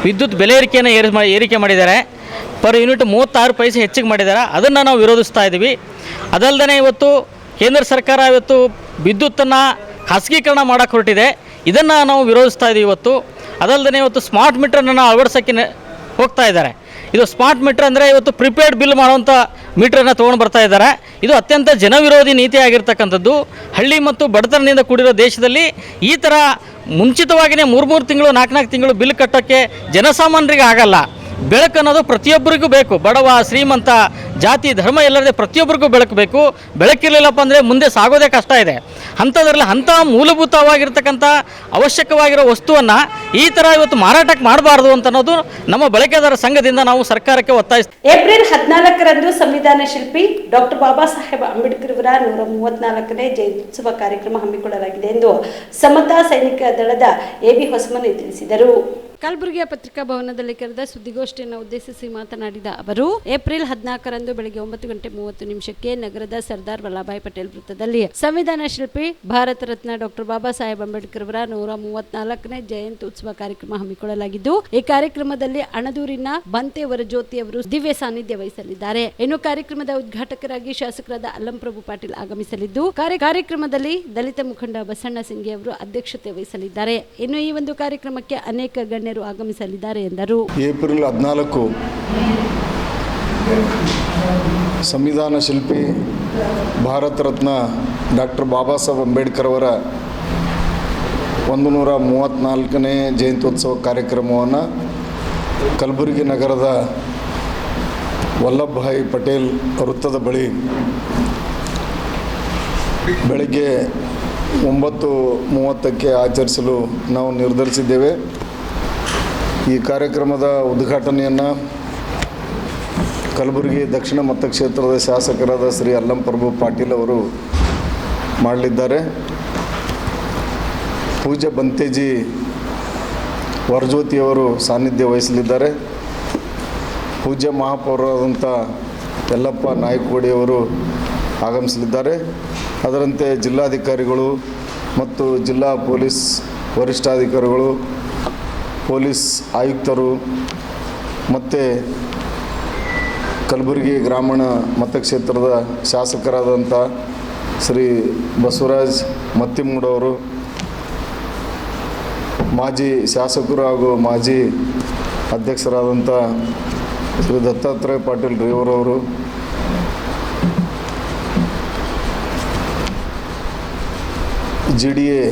ವಿದ್ಯುತ್ ಬೆಲೆ ಏರಿಕೆಯನ್ನು ಏರಿಕೆ ಮಾಡಿದ್ದಾರೆ. ಪರ್ ಯೂನಿಟ್ 36 ಪೈಸೆ ಹೆಚ್ಚಿಗೆ ಮಾಡಿದ್ದಾರೆ. ಅದನ್ನು ನಾವು ವಿರೋಧಿಸ್ತಾ ಇದ್ದೀವಿ. ಅದಲ್ಲದೆ ಇವತ್ತು ಕೇಂದ್ರ ಸರ್ಕಾರ ಇವತ್ತು ವಿದ್ಯುತ್ತನ್ನು ಖಾಸಗೀಕರಣ ಮಾಡೋಕ್ಕೆ ಹೊರಟಿದೆ. ಇದನ್ನು ನಾವು ವಿರೋಧಿಸ್ತಾ ಇದ್ದೀವಿ ಇವತ್ತು. ಅದಲ್ಲದೆ ಇವತ್ತು ಸ್ಮಾರ್ಟ್ ಮೀಟ್ರನ್ನು ಅಳವಡಿಸೋಕ್ಕೆ ಹೋಗ್ತಾ ಇದ್ದಾರೆ. ಇದು ಸ್ಮಾರ್ಟ್ ಮೀಟ್ರ್ ಅಂದರೆ ಇವತ್ತು ಪ್ರಿಪೇಯ್ಡ್ ಬಿಲ್ ಮಾಡುವಂಥ ಮೀಟ್ರನ್ನು ತೊಗೊಂಡು ಬರ್ತಾ ಇದ್ದಾರೆ. ಇದು ಅತ್ಯಂತ ಜನವಿರೋಧಿ ನೀತಿ ಆಗಿರ್ತಕ್ಕಂಥದ್ದು. ಹಳ್ಳಿ ಮತ್ತು ಬಡತನದಿಂದ ಕೂಡಿರೋ ದೇಶದಲ್ಲಿ ಈ ಥರ ಮುಂಚಿತವಾಗಿಯೇ 3 ತಿಂಗಳು 4 ತಿಂಗಳು ಬಿಲ್ ಕಟ್ಟೋಕ್ಕೆ ಜನಸಾಮಾನ್ಯರಿಗೆ ಆಗಲ್ಲ. ಬೆಳಕು ಅನ್ನೋದು ಪ್ರತಿಯೊಬ್ಬರಿಗೂ ಬೇಕು. ಬಡವ, ಶ್ರೀಮಂತ, ಜಾತಿ, ಧರ್ಮ ಎಲ್ಲರದೇ ಪ್ರತಿಯೊಬ್ಬರಿಗೂ ಬೆಳಕು ಬೇಕು. ಬೆಳಕಿರಲಿಲ್ಲಪ್ಪ ಅಂದರೆ ಮುಂದೆ ಸಾಗೋದೇ ಕಷ್ಟ ಇದೆ. ಅಂಥದ್ರಲ್ಲಿ ಅಂಥ ಮೂಲಭೂತವಾಗಿರ್ತಕ್ಕಂಥ ಅವಶ್ಯಕವಾಗಿರೋ ವಸ್ತುವನ್ನು ಈ ಥರ ಇವತ್ತು ಮಾರಾಟಕ್ಕೆ ಮಾಡಬಾರ್ದು ಅಂತ ಅನ್ನೋದು ನಮ್ಮ ಬಳಕೆದಾರರ ಸಂಘದಿಂದ ನಾವು ಸರ್ಕಾರಕ್ಕೆ ಒತ್ತಾಯಿಸ್ತೀವಿ. ಏಪ್ರಿಲ್ 14ರಂದು ಸಂವಿಧಾನ ಶಿಲ್ಪಿ ಡಾಕ್ಟರ್ ಬಾಬಾ ಸಾಹೇಬ್ ಅಂಬೇಡ್ಕರ್ ಅವರ 134ನೇ ಜಯಂತ್ಯುತ್ಸವ ಕಾರ್ಯಕ್ರಮ ಹಮ್ಮಿಕೊಳ್ಳಲಾಗಿದೆ ಎಂದು ಸಮತಾ ಸೈನಿಕ ದಳದ ಎಬಿ ಹೊಸಮನಿ ತಿಳಿಸಿದರು. ಕಲಬುರಗಿಯ ಪತ್ರಿಕಾ ಭವನದಲ್ಲಿ ಕರೆದ ಸುದ್ದಿಗೋಷ್ಠಿಯನ್ನು ಉದ್ದೇಶಿಸಿ ಮಾತನಾಡಿದ ಅವರು, ಏಪ್ರಿಲ್ 14ರಂದು ಬೆಳಗ್ಗೆ 9:30 ನಗರದ ಸರ್ದಾರ್ ವಲ್ಲಭಾಯ್ ಪಟೇಲ್ ವೃತ್ತದಲ್ಲಿ ಸಂವಿಧಾನ ಶಿಲ್ಪಿ ಭಾರತ ರತ್ನ ಡಾಕ್ಟರ್ ಬಾಬಾ ಸಾಹೇಬ್ ಅಂಬೇಡ್ಕರ್ ಅವರ 134ನೇ ಜಯಂತಿ ಉತ್ಸವ ಕಾರ್ಯಕ್ರಮ ಹಮ್ಮಿಕೊಳ್ಳಲಾಗಿದ್ದು, ಈ ಕಾರ್ಯಕ್ರಮದಲ್ಲಿ ಅಣದೂರಿನ ಬಂತೇವರ ಜ್ಯೋತಿ ಅವರು ದಿವ್ಯ ಸಾನ್ನಿಧ್ಯ ವಹಿಸಲಿದ್ದಾರೆ. ಇನ್ನು ಕಾರ್ಯಕ್ರಮದ ಉದ್ಘಾಟಕರಾಗಿ ಶಾಸಕರಾದ ಅಲ್ಲಂಪ್ರಭು ಪಾಟೀಲ್ ಆಗಮಿಸಲಿದ್ದು, ಕಾರ್ಯಕ್ರಮದಲ್ಲಿ ದಲಿತ ಮುಖಂಡ ಬಸಣ್ಣ ಸಿಂಗಿ ಅವರು ಅಧ್ಯಕ್ಷತೆ ವಹಿಸಲಿದ್ದಾರೆ. ಇನ್ನು ಈ ಒಂದು ಕಾರ್ಯಕ್ರಮಕ್ಕೆ ಅನೇಕ ಗಣ್ಯರು ಆಗಮಿಸಲಿದ್ದಾರೆ ಎಂದರು. ಏಪ್ರಿಲ್ 14 ಸಂವಿಧಾನ ಶಿಲ್ಪಿ ಭಾರತ ರತ್ನ ಡಾಕ್ಟರ್ ಬಾಬಾ ಸಾಹೇಬ್ ಅಂಬೇಡ್ಕರ್ ಅವರ 134ನೇ ಜಯಂತ್ಯೋತ್ಸವ ಕಾರ್ಯಕ್ರಮವನ್ನು ಕಲಬುರಗಿ ನಗರದ ವಲ್ಲಭಭಾಯ್ ಪಟೇಲ್ ವೃತ್ತದ ಬಳಿ ಬೆಳಗ್ಗೆ 9:30ಕ್ಕೆ ಆಚರಿಸಲು ನಾವು ನಿರ್ಧರಿಸಿದ್ದೇವೆ. ಈ ಕಾರ್ಯಕ್ರಮದ ಉದ್ಘಾಟನೆಯನ್ನು ಕಲಬುರಗಿ ದಕ್ಷಿಣ ಮತಕ್ಷೇತ್ರದ ಶಾಸಕರಾದ ಶ್ರೀ ಅಲ್ಲಂಪ್ರಭು ಪಾಟೀಲ್ ಅವರು ಮಾಡಲಿದ್ದಾರೆ. ಪೂಜ್ಯ ಬಂತೇಜಿ ವರಜ್ಯೋತಿಯವರು ಸಾನ್ನಿಧ್ಯ ವಹಿಸಲಿದ್ದಾರೆ. ಪೂಜ್ಯ ಮಹಾಪೌರರಾದಂಥ ಯಲ್ಲಪ್ಪ ನಾಯಕವಾಡಿಯವರು ಆಗಮಿಸಲಿದ್ದಾರೆ. ಅದರಂತೆ ಜಿಲ್ಲಾಧಿಕಾರಿಗಳು ಮತ್ತು ಜಿಲ್ಲಾ ಪೊಲೀಸ್ ವರಿಷ್ಠಾಧಿಕಾರಿಗಳು, ಪೊಲೀಸ್ ಆಯುಕ್ತರು ಮತ್ತು ಕಲಬುರಗಿ ಗ್ರಾಮೀಣ ಮತಕ್ಷೇತ್ರದ ಶಾಸಕರಾದಂಥ ಶ್ರೀ ಬಸವರಾಜ್ ಮತ್ತಿಮೂಡವರು, ಮಾಜಿ ಶಾಸಕರು ಹಾಗೂ ಮಾಜಿ ಅಧ್ಯಕ್ಷರಾದಂಥ ಶ್ರೀ ದತ್ತಾತ್ರೇಯ ಪಾಟೀಲ್ ರೇವರವರು, GDA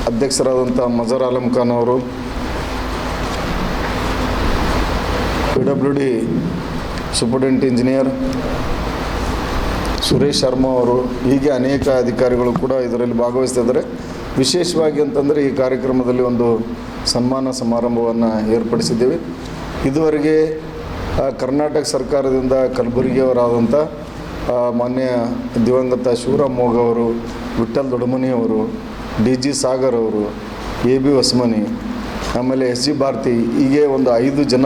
ಅಧ್ಯಕ್ಷರಾದಂಥ ಮಜರ್ ಆಲಂ ಖಾನ್ ಅವರು, PWD superintendent engineer Suresh Sharma ಅವರು, ಹೀಗೆ ಅನೇಕ ಅಧಿಕಾರಿಗಳು ಕೂಡ ಇದರಲ್ಲಿ ಭಾಗವಹಿಸ್ತಿದ್ದಾರೆ. ವಿಶೇಷವಾಗಿ ಅಂತಂದರೆ ಈ ಕಾರ್ಯಕ್ರಮದಲ್ಲಿ ಒಂದು ಸನ್ಮಾನ ಸಮಾರಂಭವನ್ನು ಏರ್ಪಡಿಸಿದ್ದೇವೆ. ಇದುವರೆಗೆ ಕರ್ನಾಟಕ ಸರ್ಕಾರದಿಂದ ಕಲಬುರಗಿಯವರಾದಂಥ ಮಾನ್ಯ ದಿವಂಗತ ಶಿವರಾಮ್ ಮೋಘ ಅವರು, ವಿಠಲ್ ದೊಡಮನಿಯವರು, DG ಸಾಗರ್ ಅವರು, AB ಹೊಸಮನಿ, ಆಮೇಲೆ SG ಭಾರತಿ, ಹೀಗೆ ಒಂದು 5 ಜನ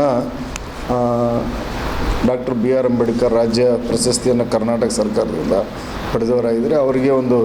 ಡಾಕ್ಟರ್ BR ಅಂಬೇಡ್ಕರ್ ರಾಜ್ಯ ಪ್ರಶಸ್ತಿಯನ್ನು ಕರ್ನಾಟಕ ಸರ್ಕಾರದಿಂದ ಪಡೆದವರಾಗಿದ್ದರೆ ಅವರಿಗೆ ಒಂದು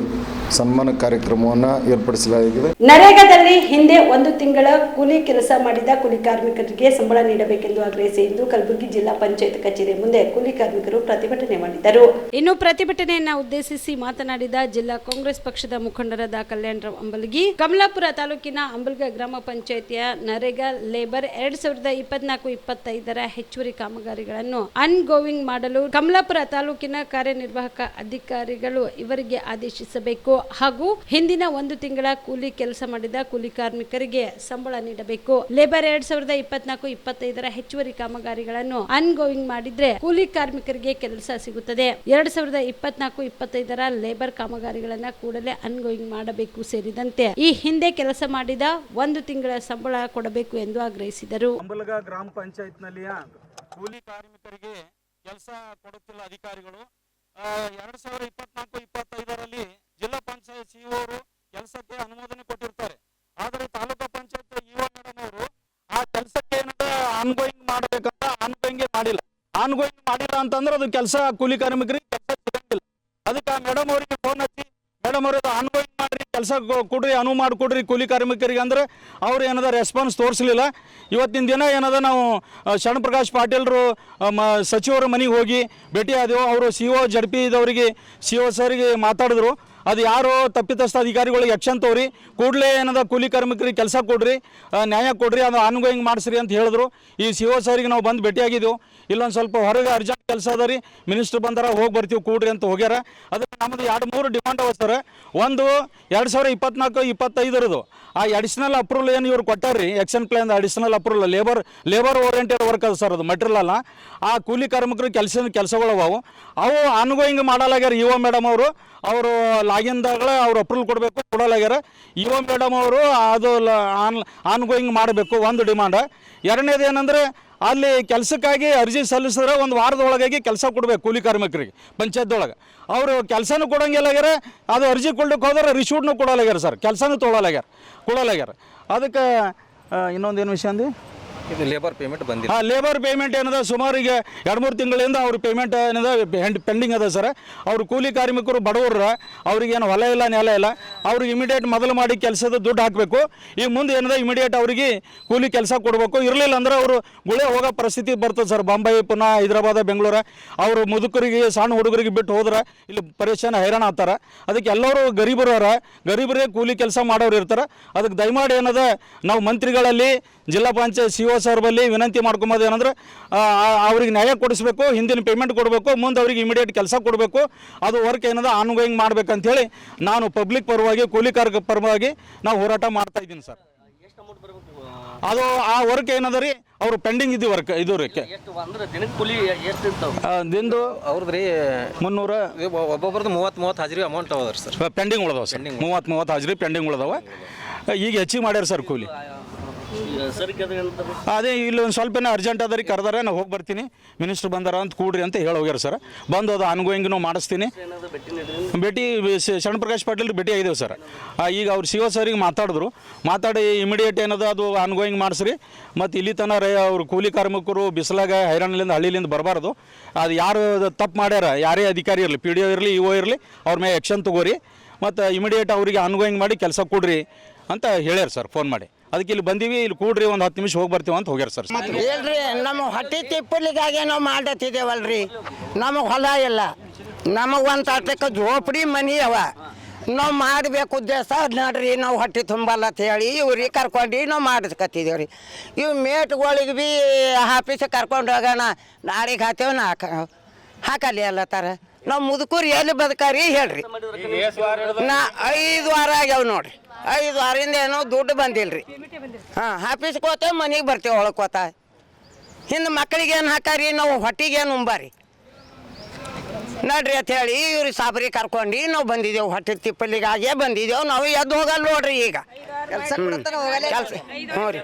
ಸನ್ಮಾನ ಕಾರ್ಯಕ್ರಮವನ್ನು ಏರ್ಪಡಿಸಲಾಗಿದೆ. ನರೇಗಾದಲ್ಲಿ ಹಿಂದೆ 1 ತಿಂಗಳ ಕೂಲಿ ಕೆಲಸ ಮಾಡಿದ ಕೂಲಿ ಕಾರ್ಮಿಕರಿಗೆ ಸಂಬಳ ನೀಡಬೇಕೆಂದು ಆಗ್ರಹಿಸಿ ಇಂದು ಕಲಬುರಗಿ ಜಿಲ್ಲಾ ಪಂಚಾಯತ್ ಕಚೇರಿ ಮುಂದೆ ಕೂಲಿ ಕಾರ್ಮಿಕರು ಪ್ರತಿಭಟನೆ ಮಾಡಿದರು. ಇನ್ನು ಪ್ರತಿಭಟನೆಯನ್ನ ಉದ್ದೇಶಿಸಿ ಮಾತನಾಡಿದ ಜಿಲ್ಲಾ ಕಾಂಗ್ರೆಸ್ ಪಕ್ಷದ ಮುಖಂಡರಾದ ಕಲ್ಯಾಣರಾವ್ ಅಂಬಲಗಿ, ಕಮಲಾಪುರ ತಾಲೂಕಿನ ಅಂಬಲ್ಗ ಗ್ರಾಮ ಪಂಚಾಯತಿಯ ನರೇಗಾ ಲೇಬರ್ 2024-25ರ ಹೆಚ್ಚುವರಿ ಕಾಮಗಾರಿಗಳನ್ನು ಅನ್ಗೋಯಿಂಗ್ ಮಾಡಲು ಕಮಲಾಪುರ ತಾಲೂಕಿನ ಕಾರ್ಯನಿರ್ವಾಹಕ ಅಧಿಕಾರಿಗಳು ಇವರಿಗೆ ಆದೇಶಿಸಬೇಕು ಹಾಗೂ ಹಿಂದಿನ 1 ತಿಂಗಳ ಕೂಲಿ ಕೆಲಸ ಮಾಡಿದ ಕೂಲಿ ಕಾರ್ಮಿಕರಿಗೆ ಸಂಬಳ ನೀಡಬೇಕು. ಲೇಬರ್ 2024-25ರ ಹೆಚ್ಚುವರಿ ಕಾಮಗಾರಿಗಳನ್ನು ಅನ್ಗೋಯಿಂಗ್ ಮಾಡಿದ್ರೆ ಕೂಲಿ ಕಾರ್ಮಿಕರಿಗೆ ಕೆಲಸ ಸಿಗುತ್ತದೆ. 2024-25ರ ಲೇಬರ್ ಕಾಮಗಾರಿಗಳನ್ನ ಕೂಡಲೇ ಅನ್ಗೋಯಿಂಗ್ ಮಾಡಬೇಕು. ಸೇರಿದಂತೆ ಈ ಹಿಂದೆ ಕೆಲಸ ಮಾಡಿದ 1 ತಿಂಗಳ ಸಂಬಳ ಕೊಡಬೇಕು ಎಂದು ಆಗ್ರಹಿಸಿದರು. ಅಂಬಲ್ಗ ಗ್ರಾಮ ಪಂಚಾಯತ್ ನಲ್ಲಿಯ ಕೂಲಿ ಕಾರ್ಮಿಕರಿಗೆ ಕೆಲಸ ಕೊಡುತ್ತಿಲ್ಲ ಅಧಿಕಾರಿಗಳು. 2024-25ರಲ್ಲಿ ಜಿಲ್ಲಾ ಪಂಚಾಯತ್ CEO ಅವರು ಕೆಲಸಕ್ಕೆ ಅನುಮೋದನೆ ಕೊಟ್ಟಿರ್ತಾರೆ. ಆದರೆ ತಾಲೂಕಾ ಪಂಚಾಯತ್ EO ಮೇಡಮ್ ಅವರು ಆ ಕೆಲಸಕ್ಕೆ ಏನಾದ್ರೆ ಆನ್ಗೋಯಿಂಗ್ ಮಾಡಬೇಕಂತ ಆನ್ಗೋಯಿಂಗ್ ಮಾಡಿಲ್ಲ ಅಂತಂದ್ರೆ ಅದು ಕೆಲಸ ಕೂಲಿ ಕಾರ್ಮಿಕರಿಗೆ ಕೆಲಸ ಸಿಗಂಗಿಲ್ಲ. ಅದಕ್ಕೆ ಮೇಡಮ್ ಅವರಿಗೆ ಫೋನ್ ಹಚ್ಚಿ, ಮೇಡಮ್ ಕೆಲಸ ಕೊಡ್ರಿ, ಅನುವು ಮಾಡಿಕೊಡ್ರಿ ಕೂಲಿ ಕಾರ್ಮಿಕರಿಗೆ ಅಂದ್ರೆ ಅವ್ರು ಏನದ ರೆಸ್ಪಾನ್ಸ್ ತೋರಿಸಲಿಲ್ಲ. ಇವತ್ತಿನ ದಿನ ಏನದ ನಾವು ಶರಣ್ ಪ್ರಕಾಶ್ ಪಾಟೀಲ್ರು ಸಚಿವರ ಮನೆಗೆ ಹೋಗಿ ಭೇಟಿ ಆದೆವು. ಅವರು CO ZP ಇದ್ದವರಿಗೆ CO ಸರ್ಗೆ ಮಾತಾಡಿದ್ರು. ಅದು ಯಾರು ತಪ್ಪಿತಸ್ಥ ಅಧಿಕಾರಿಗಳಿಗೆ ಆ್ಯಕ್ಷನ್ ತೋರಿ ಕೂಡಲೇ ಏನದ ಕೂಲಿ ಕಾರ್ಮಿಕರಿಗೆ ಕೆಲಸ ಕೊಡ್ರಿ, ನ್ಯಾಯ ಕೊಡ್ರಿ, ಅದು ಆನ್ಗೋಯಿಂಗ್ ಮಾಡಿಸ್ರಿ ಅಂತ ಹೇಳಿದ್ರು. ಈ CO ಸರ್ಗೆ ನಾವು ಬಂದು ಭೇಟಿಯಾಗಿದ್ದೆವು. ಇಲ್ಲೊಂದು ಸ್ವಲ್ಪ ಹೊರಗೆ ಅರ್ಜೆಂಟ್ ಕೆಲಸ ಅದ ರೀ, ಮಿನಿಸ್ಟ್ರ್ ಬಂದಾರ, ಹೋಗಿ ಬರ್ತೀವಿ ಕೂಡ್ರಿ ಅಂತ ಹೋಗ್ಯಾರ. ಅದಕ್ಕೆ ನಮ್ಮದು 2-3 ಡಿಮಾಂಡ್ ಅವ ಸರ್. ಒಂದು 2024-25 ಆ ಅಡಿಷನಲ್ ಅಪ್ರೂವಲ್ ಏನು ಇವ್ರು ಕೊಟ್ಟಾರ್ರಿ, action plan additional approval labour oriented work ಅದು ಸರ್, ಅದು ಮೆಟೀರಿಯಲ್ ಅಲ್ಲ. ಆ ಕೂಲಿ ಕಾರ್ಮಿಕರು ಕೆಲಸಗಳು ಅವು ಆನ್ಗೋಯಿಂಗ್ ಮಾಡಲಾಗ್ಯಾರ. EO ಮೇಡಮ್ ಅವರು ಲಾಗಿನ್ದಾಗಲೇ ಅವ್ರು ಅಪ್ರೂವಲ್ ಕೊಡಲಾಗ್ಯಾರ. EO ಮೇಡಮ್ ಅವರು ಅದು ಆನ್ಗೋಯಿಂಗ್ ಮಾಡಬೇಕು, ಒಂದು ಡಿಮಾಂಡ್. ಎರಡನೇದು ಏನಂದರೆ ಅಲ್ಲಿ ಕೆಲಸಕ್ಕಾಗಿ ಅರ್ಜಿ ಸಲ್ಲಿಸಿದ್ರೆ 1 ವಾರದೊಳಗಾಗಿ ಕೆಲಸ ಕೊಡಬೇಕು ಕೂಲಿ ಕಾರ್ಮಿಕರಿಗೆ ಪಂಚಾಯತ್ದೊಳಗೆ. ಅವರು ಕೆಲಸನೂ ಕೊಡೋಂಗಿಲ್ಲಾಗ್ಯಾರ, ಅದು ಅರ್ಜಿ ಕೊಡ್ಲಿಕ್ಕೆ ಹೋದ್ರೆ ರಿಶೂಟ್ನೂ ಕೊಡಲಾಗ್ಯಾರ ಸರ್, ಕೆಲಸನೂ ಕೊಡಲಾಗ್ಯಾರ. ಅದಕ್ಕೆ ಇನ್ನೊಂದೇನು ವಿಷಯ ಅಂದು ಇದು ಲೇಬರ್ ಪೇಮೆಂಟ್ ಬಂದಿಲ್ಲ. ಲೇಬರ್ ಪೇಮೆಂಟ್ ಏನದ ಸುಮಾರಿಗೆ 2-3 ತಿಂಗಳಿಂದ ಅವ್ರ ಪೇಮೆಂಟ್ ಏನದ ಪೆಂಡಿಂಗ್ ಅದ ಸರ್. ಅವರು ಕೂಲಿ ಕಾರ್ಮಿಕರು ಬಡವ್ರ, ಅವ್ರಿಗೇನು ಹೊಲ ಇಲ್ಲ ನೆಲ ಇಲ್ಲ, ಅವ್ರಿಗೆ ಇಮಿಡಿಯೇಟ್ ಮೊದಲು ಮಾಡಿ ಕೆಲಸದ ದುಡ್ಡು ಹಾಕಬೇಕು. ಈಗ ಮುಂದೆ ಏನದ ಇಮಿಡಿಯೇಟ್ ಅವರಿಗೆ ಕೂಲಿ ಕೆಲಸ ಕೊಡಬೇಕು. ಇರಲಿಲ್ಲ ಅಂದ್ರೆ ಅವರು ಗುಳೆ ಹೋಗೋ ಪರಿಸ್ಥಿತಿ ಬರ್ತದೆ ಸರ್. ಬಾಂಬೆ, ಪುನಃ ಹೈದರಾಬಾದ, ಬೆಂಗಳೂರು ಅವರು ಮುದುಕರಿಗೆ, ಸಣ್ಣ ಹುಡುಗರಿಗೆ ಬಿಟ್ಟು ಹೋದ್ರೆ ಇಲ್ಲಿ ಪರೇಶಾನ ಹೈರಾಣ ಆಗ್ತಾರೆ. ಅದಕ್ಕೆ ಎಲ್ಲರೂ ಗರೀಬರೇ ಕೂಲಿ ಕೆಲಸ ಮಾಡೋರು ಇರ್ತಾರೆ. ಅದಕ್ಕೆ ದಯಮಾಡಿ ಏನದ ನಾವು ಮಂತ್ರಿಗಳಲ್ಲಿ, ಜಿಲ್ಲಾ ಪಂಚಾಯತ್ CO ಸರ್ ಬಲ್ಲಿ ವಿನಂತಿ ಮಾಡ್ಕೊಂಬೋದು ಏನಂದ್ರೆ ಅವ್ರಿಗೆ ನ್ಯಾಯ ಕೊಡಿಸ್ಬೇಕು, ಹಿಂದಿನ ಪೇಮೆಂಟ್ ಕೊಡಬೇಕು, ಮುಂದೆ ಅವ್ರಿಗೆ ಇಮಿಡಿಯೇಟ್ ಕೆಲಸ ಕೊಡಬೇಕು. ಅದು ವರ್ಕ್ ಏನದ ಆನ್ಗೋಯಿಂಗ್ ಮಾಡ್ಬೇಕಂತೇಳಿ ನಾನು ಪಬ್ಲಿಕ್ ಪರವಾಗಿ, ಕೂಲಿ ಪರವಾಗಿ ನಾವು ಹೋರಾಟ ಮಾಡ್ತಾ ಇದ್ದೀನಿ ಸರ್. ಅದು ಆ ವರ್ಕ್ ಏನದ ರೀ, ಅವರು ಪೆಂಡಿಂಗ್ ಇದ್ದು ವರ್ಕ್ ಇದು ರೀ ದಿಂದು ಅವ್ರದ್ದು ರೀ 300 ಒಬ್ಬೊಬ್ರದ್ದು 30 ಹಾಜರಿ ಅಮೌಂಟ್ ಅದ ಸರ್. ಪೆಂಡಿಂಗ್ ಉಳ್ದಾವ ಸರ್, 30 ಹಾಜರಿ ಪೆಂಡಿಂಗ್ ಉಳ್ದಾವ. ಈಗ ಹೆಚ್ಚಿಗೆ ಮಾಡ್ಯಾರ ಸರ್ ಕೂಲಿ. ಅದೇ ಇಲ್ಲಿ ಒಂದು ಸ್ವಲ್ಪ ಅರ್ಜೆಂಟ್ ಅದ ರೀ, ಕರೆದಾರೆ, ನಾವು ಹೋಗಿ ಬರ್ತೀನಿ, ಮಿನಿಸ್ಟ್ರ್ ಬಂದಾರ ಅಂತ ಕೂಡ್ರಿ ಅಂತ ಹೇಳಿ ಹೋಗ್ಯಾರ ಸರ್. ಬಂದು ಅದು ಆನ್ಗೋಯಿಂಗ್ನು ಮಾಡಿಸ್ತೀನಿ. ಭೇಟಿ ಶರಣ್ ಪ್ರಕಾಶ್ ಪಾಟೀಲ್ ಭೇಟಿ ಆಗಿದ್ದೇವೆ ಸರ್. ಈಗ ಅವ್ರು CO ಸರ್ಗೆ ಮಾತಾಡಿ ಇಮಿಡಿಯೇಟ್ ಏನದ ಅದು ಆನ್ಗೋಯಿಂಗ್ ಮಾಡಿಸ್ರಿ. ಮತ್ತು ಇಲ್ಲಿ ತನಕ ಅವ್ರು ಕೂಲಿ ಕಾರ್ಮಿಕರು ಬಿಸಿಲಾಗ ಹೈರಾಣಲಿಂದ ಹಳ್ಳಿಲಿಂದ ಬರಬಾರ್ದು. ಅದು ಯಾರು ತಪ್ಪು ಮಾಡ್ಯಾರ, ಯಾರೇ ಅಧಿಕಾರಿ ಇರಲಿ, PDO ಇರಲಿ, EO ಇರಲಿ, ಅವ್ರ ಮೇಲೆ ಆ್ಯಕ್ಷನ್ ತೊಗೋರಿ ಮತ್ತು ಇಮಿಡಿಯೇಟ್ ಅವರಿಗೆ ಆನ್ಗೋಯಿಂಗ್ ಮಾಡಿ ಕೆಲಸ ಕೊಡ್ರಿ ಅಂತ ಹೇಳ್ಯಾರ ಸರ್ ಫೋನ್ ಮಾಡಿ. ಅದಕ್ಕೆ ಇಲ್ಲಿ ಬಂದೀವಿ, ಇಲ್ಲಿ ಕೂಡ್ರಿ, ಒಂದು 10 ನಿಮಿಷ ಹೋಗಿ ಬರ್ತೀವಿ ಅಂತ ಹೋಗ್ಯಾರ ಸರ್. ಇಲ್ರಿ, ನಮ್ಮ ಹೊಟ್ಟೆ ತಿಪ್ಪಲಿಗಾಗಿ ನಾವು ಮಾಡತ್ತಿದ್ದೇವಲ್ರಿ. ನಮಗೆ ಹೊಲ ಇಲ್ಲ, ನಮಗೆ ಒಂದು ತಾಟಕ್ಕೆ ಜೋಪಡಿ ಮನಿ ಅವ. ನಾವು ಮಾಡಬೇಕು ಉದ್ದೇಶ ನೋಡ್ರಿ, ನಾವು ಹೊಟ್ಟೆ ತುಂಬಲ್ಲ ಅಂತ ಹೇಳಿ ಇವ್ರಿಗೆ ಕರ್ಕೊಂಡು ನಾವು ಮಾಡಿಸ್ಕತ್ತಿದ್ದೇವೆ ರೀ. ಇವು ಮೇಟ್ಗಳಿಗೆ ಭೀ ಆಫೀಸಿಗೆ ಕರ್ಕೊಂಡು ಹೋಗೋಣ, ನಾಳೆಗೆ ಹಾಕ್ತೇವೆ ಹಾಕಲಿ ಅಲ್ಲತ್ತಾರ. ನಾವು ಮುದುಕರು ಎಲ್ಲಿ ಬದುಕಾರಿ ಹೇಳ್ರಿ. 5 ವಾರ ಆಗ್ಯಾವ ನೋಡ್ರಿ. 5 ವಾರದಿಂದ ಏನೋ ದುಡ್ಡು ಬಂದಿಲ್ರಿ. ಆಫೀಸ್ಗೆ ಹೋಗ್ತೇವೆ, ಮನೆಗೆ ಬರ್ತೇವೆ ಒಳಕೋತ. ಹಿಂದೆ ಮಕ್ಕಳಿಗೆ ಏನು ಹಾಕಾರಿ, ನಾವು ಹೊಟ್ಟಿಗೆ ಏನು ಉಂಬಾರಿ ನಡ್ರಿ ಅಂತ ಹೇಳಿ ಇವ್ರಿಗೆ ಸಾಬ್ರಿಗೆ ಕರ್ಕೊಂಡು ನಾವು ಬಂದಿದ್ದೇವೆ. ಹೊಟ್ಟೆ ತಿಪ್ಪಲಿಗಾಗೇ ಬಂದಿದ್ದೇವೆ. ನಾವು ಎದ್ದು ಹೋಗಲ್ಲ ನೋಡ್ರಿ. ಈಗ ಕೆಲಸ ಹ್ಞೂ ರೀ.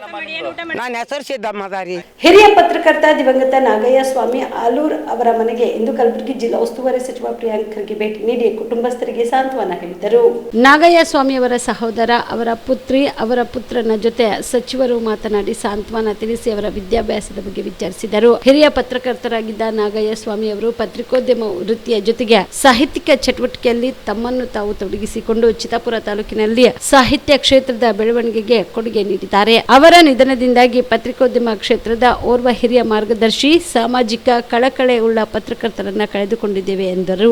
ನನ್ನ ಹೆಸರು ಸಿದ್ದಮ್ಮದಾರಿ. ಹಿರಿಯ ಪತ್ರಕರ್ತ ದಿವಂಗತ ನಾಗಯ್ಯ ಸ್ವಾಮಿ ಆಲೂರ್ ಅವರ ಮನೆಗೆ ಇಂದು ಕಲಬುರಗಿ ಜಿಲ್ಲಾ ಉಸ್ತುವಾರಿ ಸಚಿವ ಪ್ರಿಯಾಂಕ್ ಖರ್ಗೆ ಭೇಟಿ ನೀಡಿ ಕುಟುಂಬಸ್ಥರಿಗೆ ಸಾಂತ್ವನ ಹೇಳಿದರು. ನಾಗಯ್ಯ ಸ್ವಾಮಿ ಅವರ ಸಹೋದರ, ಅವರ ಪುತ್ರಿ, ಅವರ ಪುತ್ರನ ಜೊತೆ ಸಚಿವರು ಮಾತನಾಡಿ ಸಾಂತ್ವನ ತಿಳಿಸಿ ಅವರ ವಿದ್ಯಾಭ್ಯಾಸದ ಬಗ್ಗೆ ವಿಚಾರಿಸಿದರು. ಹಿರಿಯ ಪತ್ರಕರ್ತರಾಗಿದ್ದ ನಾಗಯ್ಯ ಸ್ವಾಮಿ ಅವರು ಪತ್ರಿಕೋದ್ಯಮ ವೃತ್ತಿಯ ಜೊತೆಗೆ ಸಾಹಿತ್ಯಿಕ ಚಟುವಟಿಕೆಯಲ್ಲಿ ತಮ್ಮನ್ನು ತಾವು ತೊಡಗಿಸಿಕೊಂಡು ಚಿತ್ತಾಪುರ ತಾಲೂಕಿನಲ್ಲಿ ಸಾಹಿತ್ಯ ಕ್ಷೇತ್ರದ ಬೆಳವಣಿಗೆಗೆ ಕೊಡುಗೆ ನೀಡಿದ್ದಾರೆ. ಅವರ ನಿಧನದಿಂದಾಗಿ ಪತ್ರಿಕೋದ್ಯಮ ಕ್ಷೇತ್ರದ ಓರ್ವ ಹಿರಿಯ ಮಾರ್ಗದರ್ಶಿ, ಸಾಮಾಜಿಕ ಕಳಕಳೆ ಉಳ್ಳ ಪತ್ರಕರ್ತರನ್ನ ಕಳೆದುಕೊಂಡಿದ್ದೇವೆ ಎಂದರು.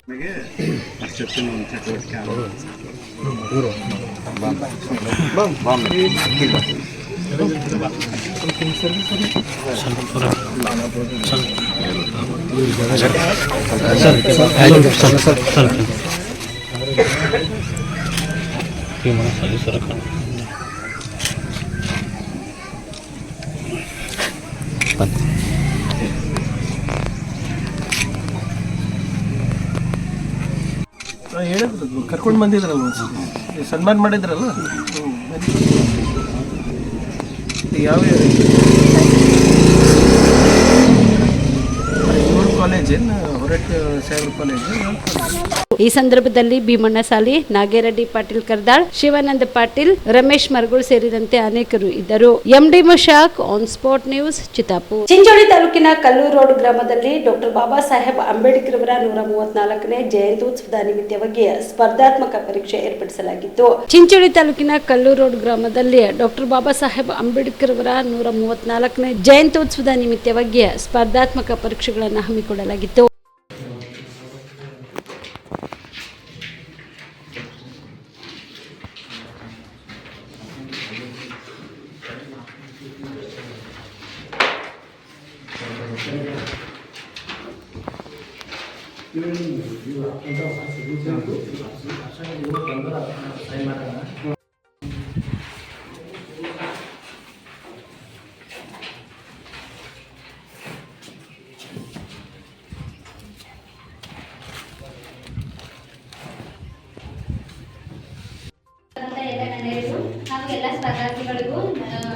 ಹೇಳಿದ್ರು, ಕರ್ಕೊಂಡು ಬಂದಿದ್ರಲ್ಲ, ಸನ್ಮಾನ ಮಾಡಿದ್ರಲ್ಲ. ಯಾವ ಕಾಲೇಜ್? ಹೊರಟ್ಟು ಸಾಹೇಬ್ರ ಕಾಲೇಜ್. ಈ ಸಂದರ್ಭದಲ್ಲಿ ಭೀಮಣ್ಣ ಸಾಲಿ, ನಾಗೇರೆಡ್ಡಿ ಪಾಟೀಲ್ ಕರ್ದಾಳ್, ಶಿವಾನಂದ ಪಾಟೀಲ್, ರಮೇಶ್ ಮರಗೋಳ್ ಸೇರಿದಂತೆ ಅನೇಕರು ಇದ್ದರು. MD Mushak, on spot news, Chittapur. Chincholi ತಾಲೂಕಿನ ಕಲ್ಲೂರು ರೋಡ್ ಗ್ರಾಮದಲ್ಲಿ ಡಾಕ್ಟರ್ ಬಾಬಾ ಸಾಹೇಬ್ ಅಂಬೇಡ್ಕರ್ ಅವರ 134ನೇ ಜಯಂತ್ಯೋತ್ಸವದ ನಿಮಿತ್ತವಾಗಿ ಸ್ಪರ್ಧಾತ್ಮಕ ಪರೀಕ್ಷೆ ಏರ್ಪಡಿಸಲಾಗಿತ್ತು. ಚಿಂಚೋಳಿ ತಾಲೂಕಿನ ಕಲ್ಲೂರು ರೋಡ್ ಗ್ರಾಮದಲ್ಲಿ ಡಾಕ್ಟರ್ ಬಾಬಾ ಸಾಹೇಬ್ ಅಂಬೇಡ್ಕರ್ ಅವರ 134ನೇ ಜಯಂತ್ಯೋತ್ಸವದ ನಿಮಿತ್ತವಾಗಿ ಸ್ಪರ್ಧಾತ್ಮಕ ಪರೀಕ್ಷೆಗಳನ್ನು ಹಮ್ಮಿಕೊಳ್ಳಲಾಗಿತ್ತು. ಹಾಗೂ ಎಲ್ಲ ಸ್ಪರ್ಧಾರ್ಥಿಗಳಿಗೂ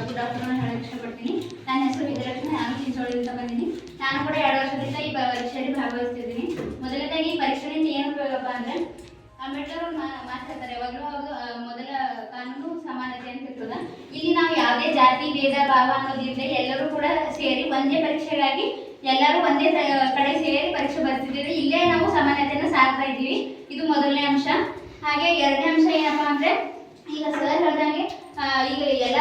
ಗುಡ್ ಆಫ್ಟರ್ನೂನ್ ಹೇಳಕ್ಕೆ ಇಷ್ಟಪಡ್ತೀನಿ. ನನ್ನ ಹೆಸರು ವಿದ್ಯಾಲಕ್ಷ್ಮಿ, ನಾನು ಚಿಂಚೋಳಿಯಿಂದ ಬಂದಿದ್ದೀನಿ. ನಾನು ಕೂಡ 2 ವರ್ಷದಿಂದ ಈ ಪರೀಕ್ಷೆಯಲ್ಲಿ ಭಾಗವಹಿಸ್ತಿದ್ದೀನಿ. ಮೊದಲನೇದಾಗಿ ಈ ಪರೀಕ್ಷೆಯಿಂದ ಏನು ಉಪಯೋಗಪ್ಪ ಅಂದರೆ, ಅಂಬೇಡ್ಕರ್ ಅವರು ಮಾತಾಡ್ತಾರೆ ಯಾವಾಗಲೂ ಅವರು ಮೊದಲ ಕಾನೂನು ಸಮಾನತೆ ಅಂತ ಇರ್ತದೆ. ಇಲ್ಲಿ ನಾವು ಯಾವುದೇ ಜಾತಿ ಭೇದ ಭಾವ ಅನ್ನೋದಿಲ್ಲದೆ ಎಲ್ಲರೂ ಕೂಡ ಸೇರಿ ಒಂದೇ ಪರೀಕ್ಷೆಗಾಗಿ ಎಲ್ಲರೂ ಒಂದೇ ಕಡೆ ಸೇರಿ ಪರೀಕ್ಷೆ ಬರ್ತಿದ್ದೀವಿ. ಇಲ್ಲೇ ನಾವು ಸಮಾನತೆಯನ್ನು ಸಾರ್ತಾ ಇದ್ದೀವಿ. ಇದು ಮೊದಲನೇ ಅಂಶ. ಹಾಗೆ ಎರಡನೇ ಅಂಶ ಏನಪ್ಪ ಅಂದರೆ, ಈಗ ಸರ್ ಹೇಳ್ದಂಗೆ ಈಗ ಎಲ್ಲ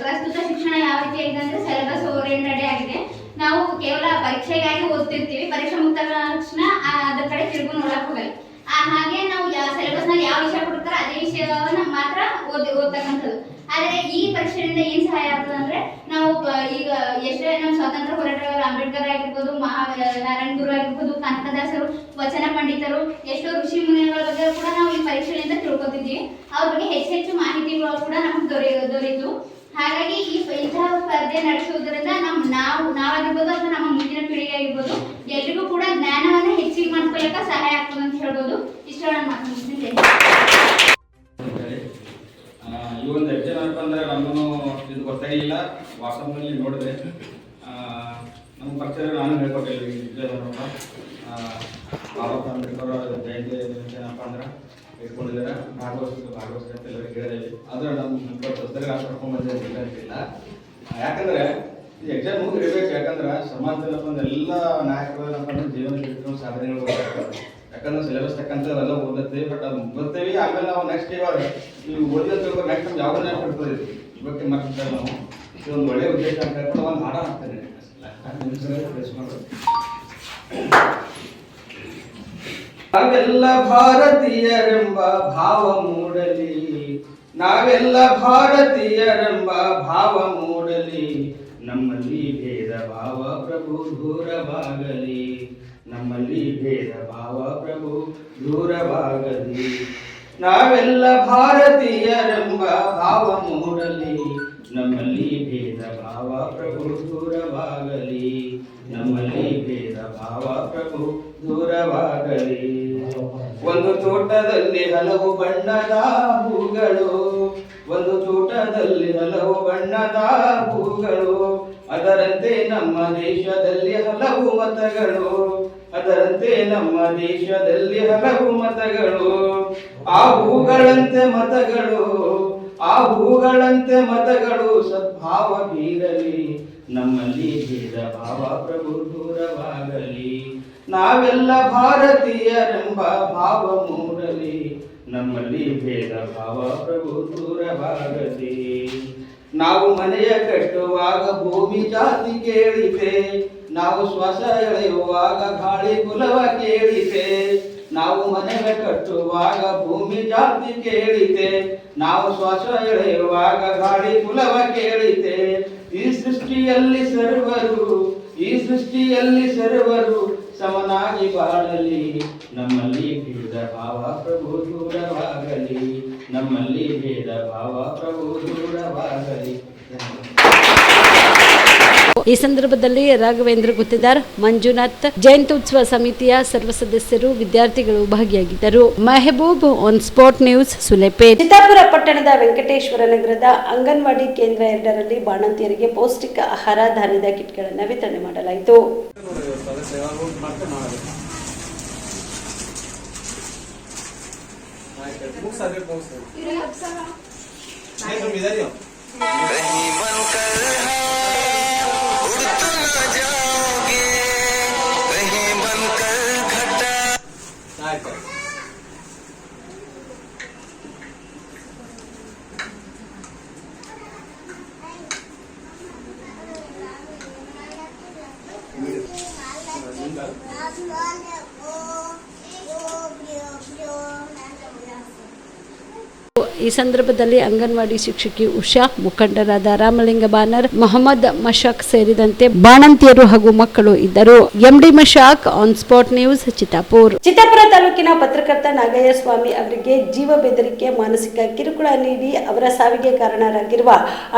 ಪ್ರಸ್ತುತ ಶಿಕ್ಷಣ ಯಾವ ರೀತಿ ಆಗಿದೆ ಅಂದರೆ ಸಿಲೆಬಸ್ ಓರಿಯೆಂಟೆಡ್ ಆಗಿದೆ. ನಾವು ಕೇವಲ ಪರೀಕ್ಷೆಗಾಗಿ ಓದ್ತಿರ್ತೀವಿ, ಪರೀಕ್ಷೆ ಮುಕ್ತ ತಕ್ಷಣ ಅದ್ರ ಕಡೆ ತಿರುಗು ನೋಡಕ್ ಹೋಗಲ್ಲ. ಹಾಗೆ ನಾವು ಸಿಲೆಬಸ್ ನಲ್ಲಿ ಯಾವ ವಿಷಯ ಕೊಡ್ತಾರೆ ಅದೇ ವಿಷಯವನ್ನ ಮಾತ್ರ ಓದ್ತಕ್ಕಂಥದ್ದು. ಆದರೆ ಈ ಪರೀಕ್ಷೆಯಿಂದ ಏನ್ ಸಹಾಯ ಆಗ್ತದೆ ಅಂದ್ರೆ, ನಾವು ಈಗ ಎಷ್ಟೇ ನಮ್ಮ ಸ್ವಾತಂತ್ರ್ಯ ಹೋರಾಟಗಾರರು ಅಂಬೇಡ್ಕರ್ ಆಗಿರ್ಬೋದು, ನಾರಾಯಣ ಗುರು ಆಗಿರ್ಬೋದು, ಕನಕದಾಸರು, ವಚನ ಪಂಡಿತರು, ಎಷ್ಟೋ ಋಷಿ ಮುನಿಗಳ ಬಗ್ಗೆ ಕೂಡ ನಾವು ಈ ಪರೀಕ್ಷೆಯಿಂದ ತಿಳ್ಕೊತಿದ್ದೀವಿ. ಅವ್ರ ಬಗ್ಗೆ ಹೆಚ್ಚು ಮಾಹಿತಿಗಳು ಕೂಡ ನಮ್ಗೆ ದೊರೆಯಿತು. ಹಾಗಾಗಿ ಇಂತಹ ಸ್ಪರ್ಧೆ ನಡೆಸುವುದರಿಂದ ನಾವಾಗಿರ್ಬೋದು ಅಥವಾ ನಮ್ಮ ಮುಂದಿನ ಪೀಳಿಗೆ ಆಗಿರ್ಬೋದು ಎಲ್ರಿಗೂ ಕೂಡ ಜ್ಞಾನವನ್ನ ಹೆಚ್ಚಿಗೆ ಮಾಡ್ಕೊಳ್ಳಕ್ಕೆ ಸಹಾಯ ಆಗ್ತದೆ ಅಂತ ಹೇಳ್ಬೋದು. ಇಷ್ಟಗಳನ್ನು ಮಾತಾಡ್ತೀನಿ. ಈ ಒಂದು ಎಕ್ಸಾಮ್ ಏನಪ್ಪ ಅಂದರೆ ನಮಗೂ ಇದು ಗೊತ್ತಾಗಿಲ್ಲ. ವಾಟ್ಸಪ್ನಲ್ಲಿ ನೋಡಿದೆ, ನಮ್ಮ ಪರಿಚಯ ನಾನು ಹೇಳ್ಕೊಟ್ಟಿಲ್ಲ. ಬಾಬಾ ಅಂಬೇಡ್ಕರ್ ಜಯಂತಿ ಏನಪ್ಪ ಅಂದ್ರೆ ಇಟ್ಕೊಂಡಿದ್ದಾರೆ, ಭಾಗವಹಿಸ್ತಾರೆ ಅಂತ ಎಲ್ಲರಿಗೆ ಹೇಳಿದೆ. ಆದರೆ ನಮ್ಮ ಹೊಸದಾಗಿ ಕರ್ಕೊಂಡ್ಬಂದಿಲ್ಲ ಅಂತಿಲ್ಲ. ಯಾಕಂದರೆ ಈ ಎಕ್ಸಾಮ್ ಮುಗಿದಿರ್ಬೇಕು. ಯಾಕಂದ್ರೆ ಸಮಾಜದಲ್ಲಪ್ಪ ಅಂದ್ರೆ ಎಲ್ಲ ನಾಯಕರು ಏನಪ್ಪ ಅಂದ್ರೆ ಜೀವನ ಬಿಟ್ಟು ಸಾಧನೆಗಳು ಬರ್ತಾರೆ. ಯಾಕಂದ್ರೆ ಸಿಲೆಬಸ್ ತಕ್ಕಂಥವೆಲ್ಲ ಓದತ್ತೀವಿ, ಬಟ್ ಅದು ಓದ್ತೀವಿ. ಆಮೇಲೆ ನಾವು ನೆಕ್ಸ್ಟ್ ಇವಾಗ ನೀವು ಓದಿದ್ರೆ ನೆಕ್ಸ್ಟ್ ನಮ್ಗೆ ಯಾವ್ದು ನೆನಪು ಇರ್ತದೆ ಇವಕ್ಕೆ ಮಾಡ್ತಾರೆ. ನಾವು ಇದೊಂದು ಒಳ್ಳೆಯ ಉದ್ದೇಶ ಅಂತ ಹೇಳ್ಕೊಂಡು ಒಂದು ಹಾಡ ಹಾಕ್ತೇನೆ. ನಾವೆಲ್ಲ ಭಾರತೀಯರೆಂಬ ಭಾವ ಮೂಡಲಿ, ನಾವೆಲ್ಲ ಭಾರತೀಯರೆಂಬ ಭಾವ ಮೂಡಲಿ, ನಮ್ಮಲ್ಲಿ ಭೇದ ಭಾವ ಪ್ರಭು ದೂರವಾಗಲಿ, ನಮ್ಮಲ್ಲಿ ಭೇದ ಭಾವ ಪ್ರಭು ದೂರವಾಗಲಿ. ನಾವೆಲ್ಲ ಭಾರತೀಯರೆಂಬ ಭಾವ ಮೂಡಲಿ, ನಮ್ಮಲ್ಲಿ ಭೇದ ಭಾವ ಪ್ರಭು ದೂರವಾಗಲಿ, ನಮ್ಮಲ್ಲಿ ಭೇದ ಭಾವ ಪ್ರಭು ದೂರವಾಗಲಿ. ಒಂದು ತೋಟದಲ್ಲಿ ಹಲವು ಬಣ್ಣದ ಹೂಗಳು, ಒಂದು ತೋಟದಲ್ಲಿ ಹಲವು ಬಣ್ಣದ ಹೂಗಳು, ಅದರಂತೆ ನಮ್ಮ ದೇಶದಲ್ಲಿ ಹಲವು ಮತಗಳು, ಅದರಂತೆ ನಮ್ಮ ದೇಶದಲ್ಲಿ ಹಲವು ಮತಗಳು. ಆ ಹೂಗಳಂತೆ ಮತಗಳು, ಆ ಹೂಗಳಂತೆ ಮತಗಳು ಸದ್ಭಾವ ಬೀರಲಿ, ನಮ್ಮಲ್ಲಿ ಭೇದ ಭಾವ ಪ್ರಭು ದೂರವಾಗಲಿ. ನಾವೆಲ್ಲ ಭಾರತೀಯರೆಂಬ ಭಾವ ಮೂಡಲಿ, ನಮ್ಮಲ್ಲಿ ಭೇದ ಭಾವ ಪ್ರಭು ದೂರವಾಗಲಿ. ನಾವು ಮನೆಯ ಕಟ್ಟುವಾಗ ಭೂಮಿ ಜಾತಿ ಕೇಳಿತೆ, ನಾವು ಶ್ವಾಸ ಎಳೆಯುವಾಗ ಗಾಳಿ ಕುಲವ ಕೇಳಿತೆ. ನಾವು ಮನೆಯ ಕಟ್ಟುವಾಗ ಭೂಮಿ ಜಾತಿ ಕೇಳಿತೆ, ನಾವು ಶ್ವಾಸ ಎಳೆಯುವಾಗ ಗಾಳಿ ಕುಲವ ಕೇಳಿತೆ. ಈ ಸೃಷ್ಟಿಯಲ್ಲಿ ಸರ್ವರು, ಈ ಸೃಷ್ಟಿಯಲ್ಲಿ ಸರ್ವರು ಸಮನಾಗಿ ಬಾಳಲಿ, ನಮ್ಮಲ್ಲಿ ಭೇದ ಭಾವ ಪ್ರಭು ದೂರವಾಗಲಿ, ನಮ್ಮಲ್ಲಿ ಭೇದ ಭಾವ ಪ್ರಭು ದೂರವಾಗಲಿ. ಈ ಸಂದರ್ಭದಲ್ಲಿ ರಾಘವೇಂದ್ರ ಗುತ್ತಿದಾರ್, ಮಂಜುನಾಥ್, ಜಯಂತ್ಯೋತ್ಸವ ಸಮಿತಿಯ ಸರ್ವ ಸದಸ್ಯರು, ವಿದ್ಯಾರ್ಥಿಗಳು ಭಾಗಿಯಾಗಿದ್ದರು. Mehboob, on spot news, Sulepet. Chittapur ಪಟ್ಟಣದ ವೆಂಕಟೇಶ್ವರ ನಗರದ ಅಂಗನವಾಡಿ ಕೇಂದ್ರ 2ರಲ್ಲಿ ಬಾಣಂತಿಯರಿಗೆ ಪೌಷ್ಟಿಕ ಆಹಾರ ಧಾನ್ಯದ ಕಿಟ್ಗಳನ್ನು ವಿತರಣೆ ಮಾಡಲಾಯಿತು. ಈ ಸಂದರ್ಭದಲ್ಲಿ ಅಂಗನವಾಡಿ ಶಿಕ್ಷಕಿ ಉಷಾ, ಮುಖಂಡರಾದ ರಾಮಲಿಂಗ ಬಾನರ್, ಮೊಹಮ್ಮದ್ ಮಶಾಕ್ ಸೇರಿದಂತೆ ಬಾಣಂತಿಯರು ಹಾಗೂ ಮಕ್ಕಳು ಇದ್ದರು. MD Mashak, on spot news, Chittapura. Chittapura ತಾಲೂಕಿನ ಪತ್ರಕರ್ತ ನಾಗಯ್ಯ ಸ್ವಾಮಿ ಅವರಿಗೆ ಜೀವ ಬೆದರಿಕೆ, ಮಾನಸಿಕ ಕಿರುಕುಳ ನೀಡಿ ಅವರ ಸಾವಿಗೆ ಕಾರಣರಾಗಿರುವ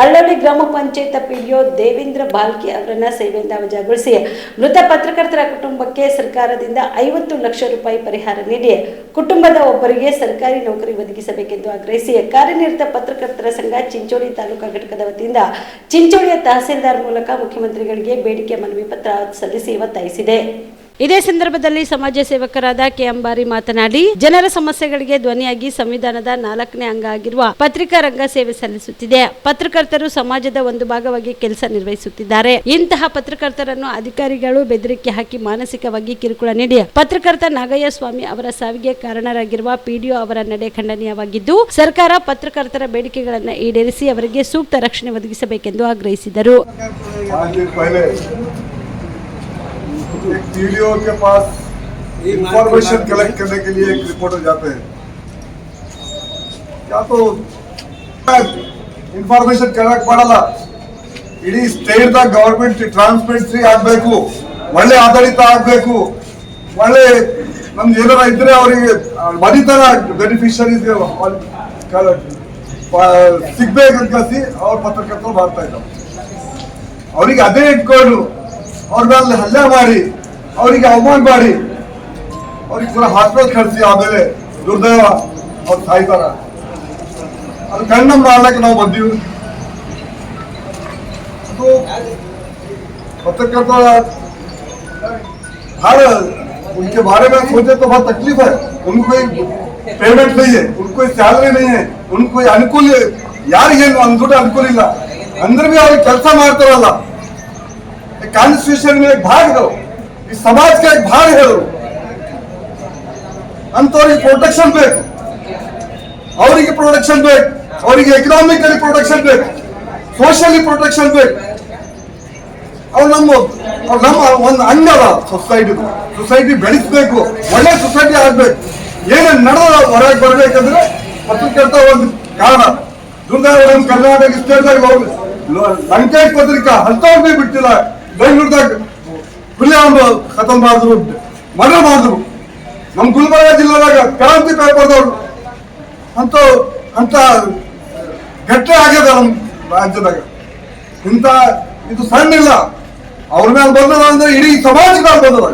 ಅಳ್ಳೋಳಿ ಗ್ರಾಮ ಪಂಚಾಯತ್ ಪಿಡಿಒ ದೇವೇಂದ್ರ ಬಾಲ್ಕಿ ಅವರನ್ನ ಸೇವೆಯಿಂದ ವಜಾಗೊಳಿಸಿ ಮೃತ ಪತ್ರಕರ್ತರ ಕುಟುಂಬಕ್ಕೆ ಸರ್ಕಾರದಿಂದ 50 ಲಕ್ಷ ರೂಪಾಯಿ ಪರಿಹಾರ ನೀಡಿ ಕುಟುಂಬದ ಒಬ್ಬರಿಗೆ ಸರ್ಕಾರಿ ನೌಕರಿ ಒದಗಿಸಬೇಕೆಂದು ಆಗ್ರಹಿಸಿ ಕಾರ್ಯನಿರತ ಪತ್ರಕರ್ತರ ಸಂಘ ಚಿಂಚೋಳಿ ತಾಲೂಕಾ ಘಟಕದ ವತಿಯಿಂದ ಚಿಂಚೋಳಿಯ ತಹಸೀಲ್ದಾರ್ ಮೂಲಕ ಮುಖ್ಯಮಂತ್ರಿಗಳಿಗೆ ಬೇಡಿಕೆ ಮನವಿ ಪತ್ರ ಸಲ್ಲಿಸಿ ಒತ್ತಾಯಿಸಿದೆ. ಇದೇ ಸಂದರ್ಭದಲ್ಲಿ ಸಮಾಜ ಸೇವಕರಾದ ಕೆ ಅಂಬಾರಿ ಮಾತನಾಡಿ, ಜನರ ಸಮಸ್ಯೆಗಳಿಗೆ ಧ್ವನಿಯಾಗಿ ಸಂವಿಧಾನದ 4ನೇ ಅಂಗ ಆಗಿರುವ ಪತ್ರಿಕಾ ರಂಗ ಸೇವೆ ಸಲ್ಲಿಸುತ್ತಿದೆ. ಪತ್ರಕರ್ತರು ಸಮಾಜದ ಒಂದು ಭಾಗವಾಗಿ ಕೆಲಸ ನಿರ್ವಹಿಸುತ್ತಿದ್ದಾರೆ. ಇಂತಹ ಪತ್ರಕರ್ತರನ್ನು ಅಧಿಕಾರಿಗಳು ಬೆದರಿಕೆ ಹಾಕಿ ಮಾನಸಿಕವಾಗಿ ಕಿರುಕುಳ ನೀಡಿ ಪತ್ರಕರ್ತ ನಾಗಯ್ಯ ಸ್ವಾಮಿ ಅವರ ಸಾವಿಗೆ ಕಾರಣರಾಗಿರುವ ಪಿಡಿಒ ಅವರ ನಡೆ ಖಂಡನೀಯವಾಗಿದ್ದು, ಸರ್ಕಾರ ಪತ್ರಕರ್ತರ ಬೇಡಿಕೆಗಳನ್ನು ಈಡೇರಿಸಿ ಅವರಿಗೆ ಸೂಕ್ತ ರಕ್ಷಣೆ ಒದಗಿಸಬೇಕೆಂದು ಆಗ್ರಹಿಸಿದರು. एक वीडियो के पास इंफॉर्मेशन कलेक्ट करने के लिए एक रिपोर्टर जाते हैं, क्या तो इंफॉर्मेशन कलेक्ट ಮಾಡಲ್ಲ. ಇಡೀ ಸ್ಟೇಟ್ ದ ಗವರ್ಮೆಂಟ್ ಟ್ರಾನ್ಸ್ಪರೆನ್ಸಿ ಆಗಬೇಕು, ಒಳ್ಳೆ ಆಡಳಿತ ಆಗಬೇಕು, ಒಳ್ಳೆ ನಮ್ದು ಏನಾರ ಇದ್ರೆ ಅವರಿಗೆ ಮನಿತರ ಬೆನಿಫಿಷರೀಸ್ಗೆ ಸಿಗ್ಬೇಕಂತ ಅವ್ರ ಪತ್ರಕರ್ತರು ಮಾಡ್ತಾ ಇದ್ದಾರೆ. ಅವರಿಗೆ ಅದೇ ಇಟ್ಕೊಂಡು ಅವ್ರ ಮೇಲೆ ಹಲ್ಲೆ ಮಾಡಿ, ಅವರಿಗೆ ಅವಮಾನ ಮಾಡಿ, ಅವ್ರಿಗೆ ಪೂರ ಹಾಸ್ಪಿಟಲ್ ಕಳಿಸಿ ಆಮೇಲೆ ದುರ್ದೈವ ಅವ್ರು ಸಾಯ್ತಾರ. ಅದು ಕಂಡಮ್ ಮಾಡ್ಲಿಕ್ಕೆ ನಾವು ಬಂದೀವಿ. ಅದು पत्रकर्ता हर उनके बारे में सोचे तो बहुत तकलीफ है. उनको कोई पेमेंट नहीं है, उनको कोई सैलरी नहीं है, उनको कोई ಅನುಕೂಲ ಯಾರಿಗೇನು ದುಡ್ಡು ಅನುಕೂಲ ಇಲ್ಲ ಅಂದ್ರೆ भी ಅವ್ರಿಗೆ ಕೆಲಸ ಮಾಡ್ತಾರಲ್ಲ. कॉन्स्टिट्यूशन में एक भाग दो, इस समाज का एक भाग है. अंतवರಿಗೆ प्रोटेक्शन ಬೇಕು, ಅವರಿಗೆ प्रोटेक्शन ಬೇಕು, ಅವರಿಗೆ ಎಕನಾಮಿಕಲಿ प्रोटेक्शन ಬೇಕು, ಸೋಷಿಯಲಿ प्रोटेक्शन ಬೇಕು. ಅವ್ರು ನಮ್ಮ ಒಂದು ಅಂಗದ ಸೊಸೈಟಿ ಬೆಳೆಸಬೇಕು, ಒಳ್ಳೆ ಸೊಸೈಟಿ ಆಗ್ಬೇಕು. ಏನೇನು ನಡೆದ ಹೊರಗೆ ಬರ್ಬೇಕಂದ್ರೆ ಪತ್ರಕರ್ತ ಒಂದು ಕಾರಣ. ದುರ್ದೈವ ಕರ್ನಾಟಕ ಸ್ಟೇಟ್ದಾಗ ಲಂಕೇಶ್ ಪತ್ರಿಕಾ ಹಸ್ತವ್ರು ಭೀ ಬಿಟ್ಟಿಲ್ಲ. ಬೆಂಗಳೂರದಾಗ ಖುಲ್ಲಾಮ್ ಖತಮ್ ಮಾಡಿದ್ರು, ಮರ್ಡರ್ ಮಾಡಿದ್ರು. ನಮ್ಮ ಗುಲ್ಬರ್ಗ ಜಿಲ್ಲೆದಾಗ ಕ್ರಾಂತಿ ಪೇಪರ್ದವ್ರು ಅಂತ ಘಟ್ಟ ಆಗ್ಯದ ನಮ್ಮ ರಾಜ್ಯದಾಗ. ಇಂಥ ಇದು ಸಣ್ಣ ಇಲ್ಲ. ಅವ್ರ ಮೇಲೆ ಬಂದದ ಅಂದ್ರೆ ಇಡೀ ಸಮಾಜ ಮೇಲೆ ಬಂದದ.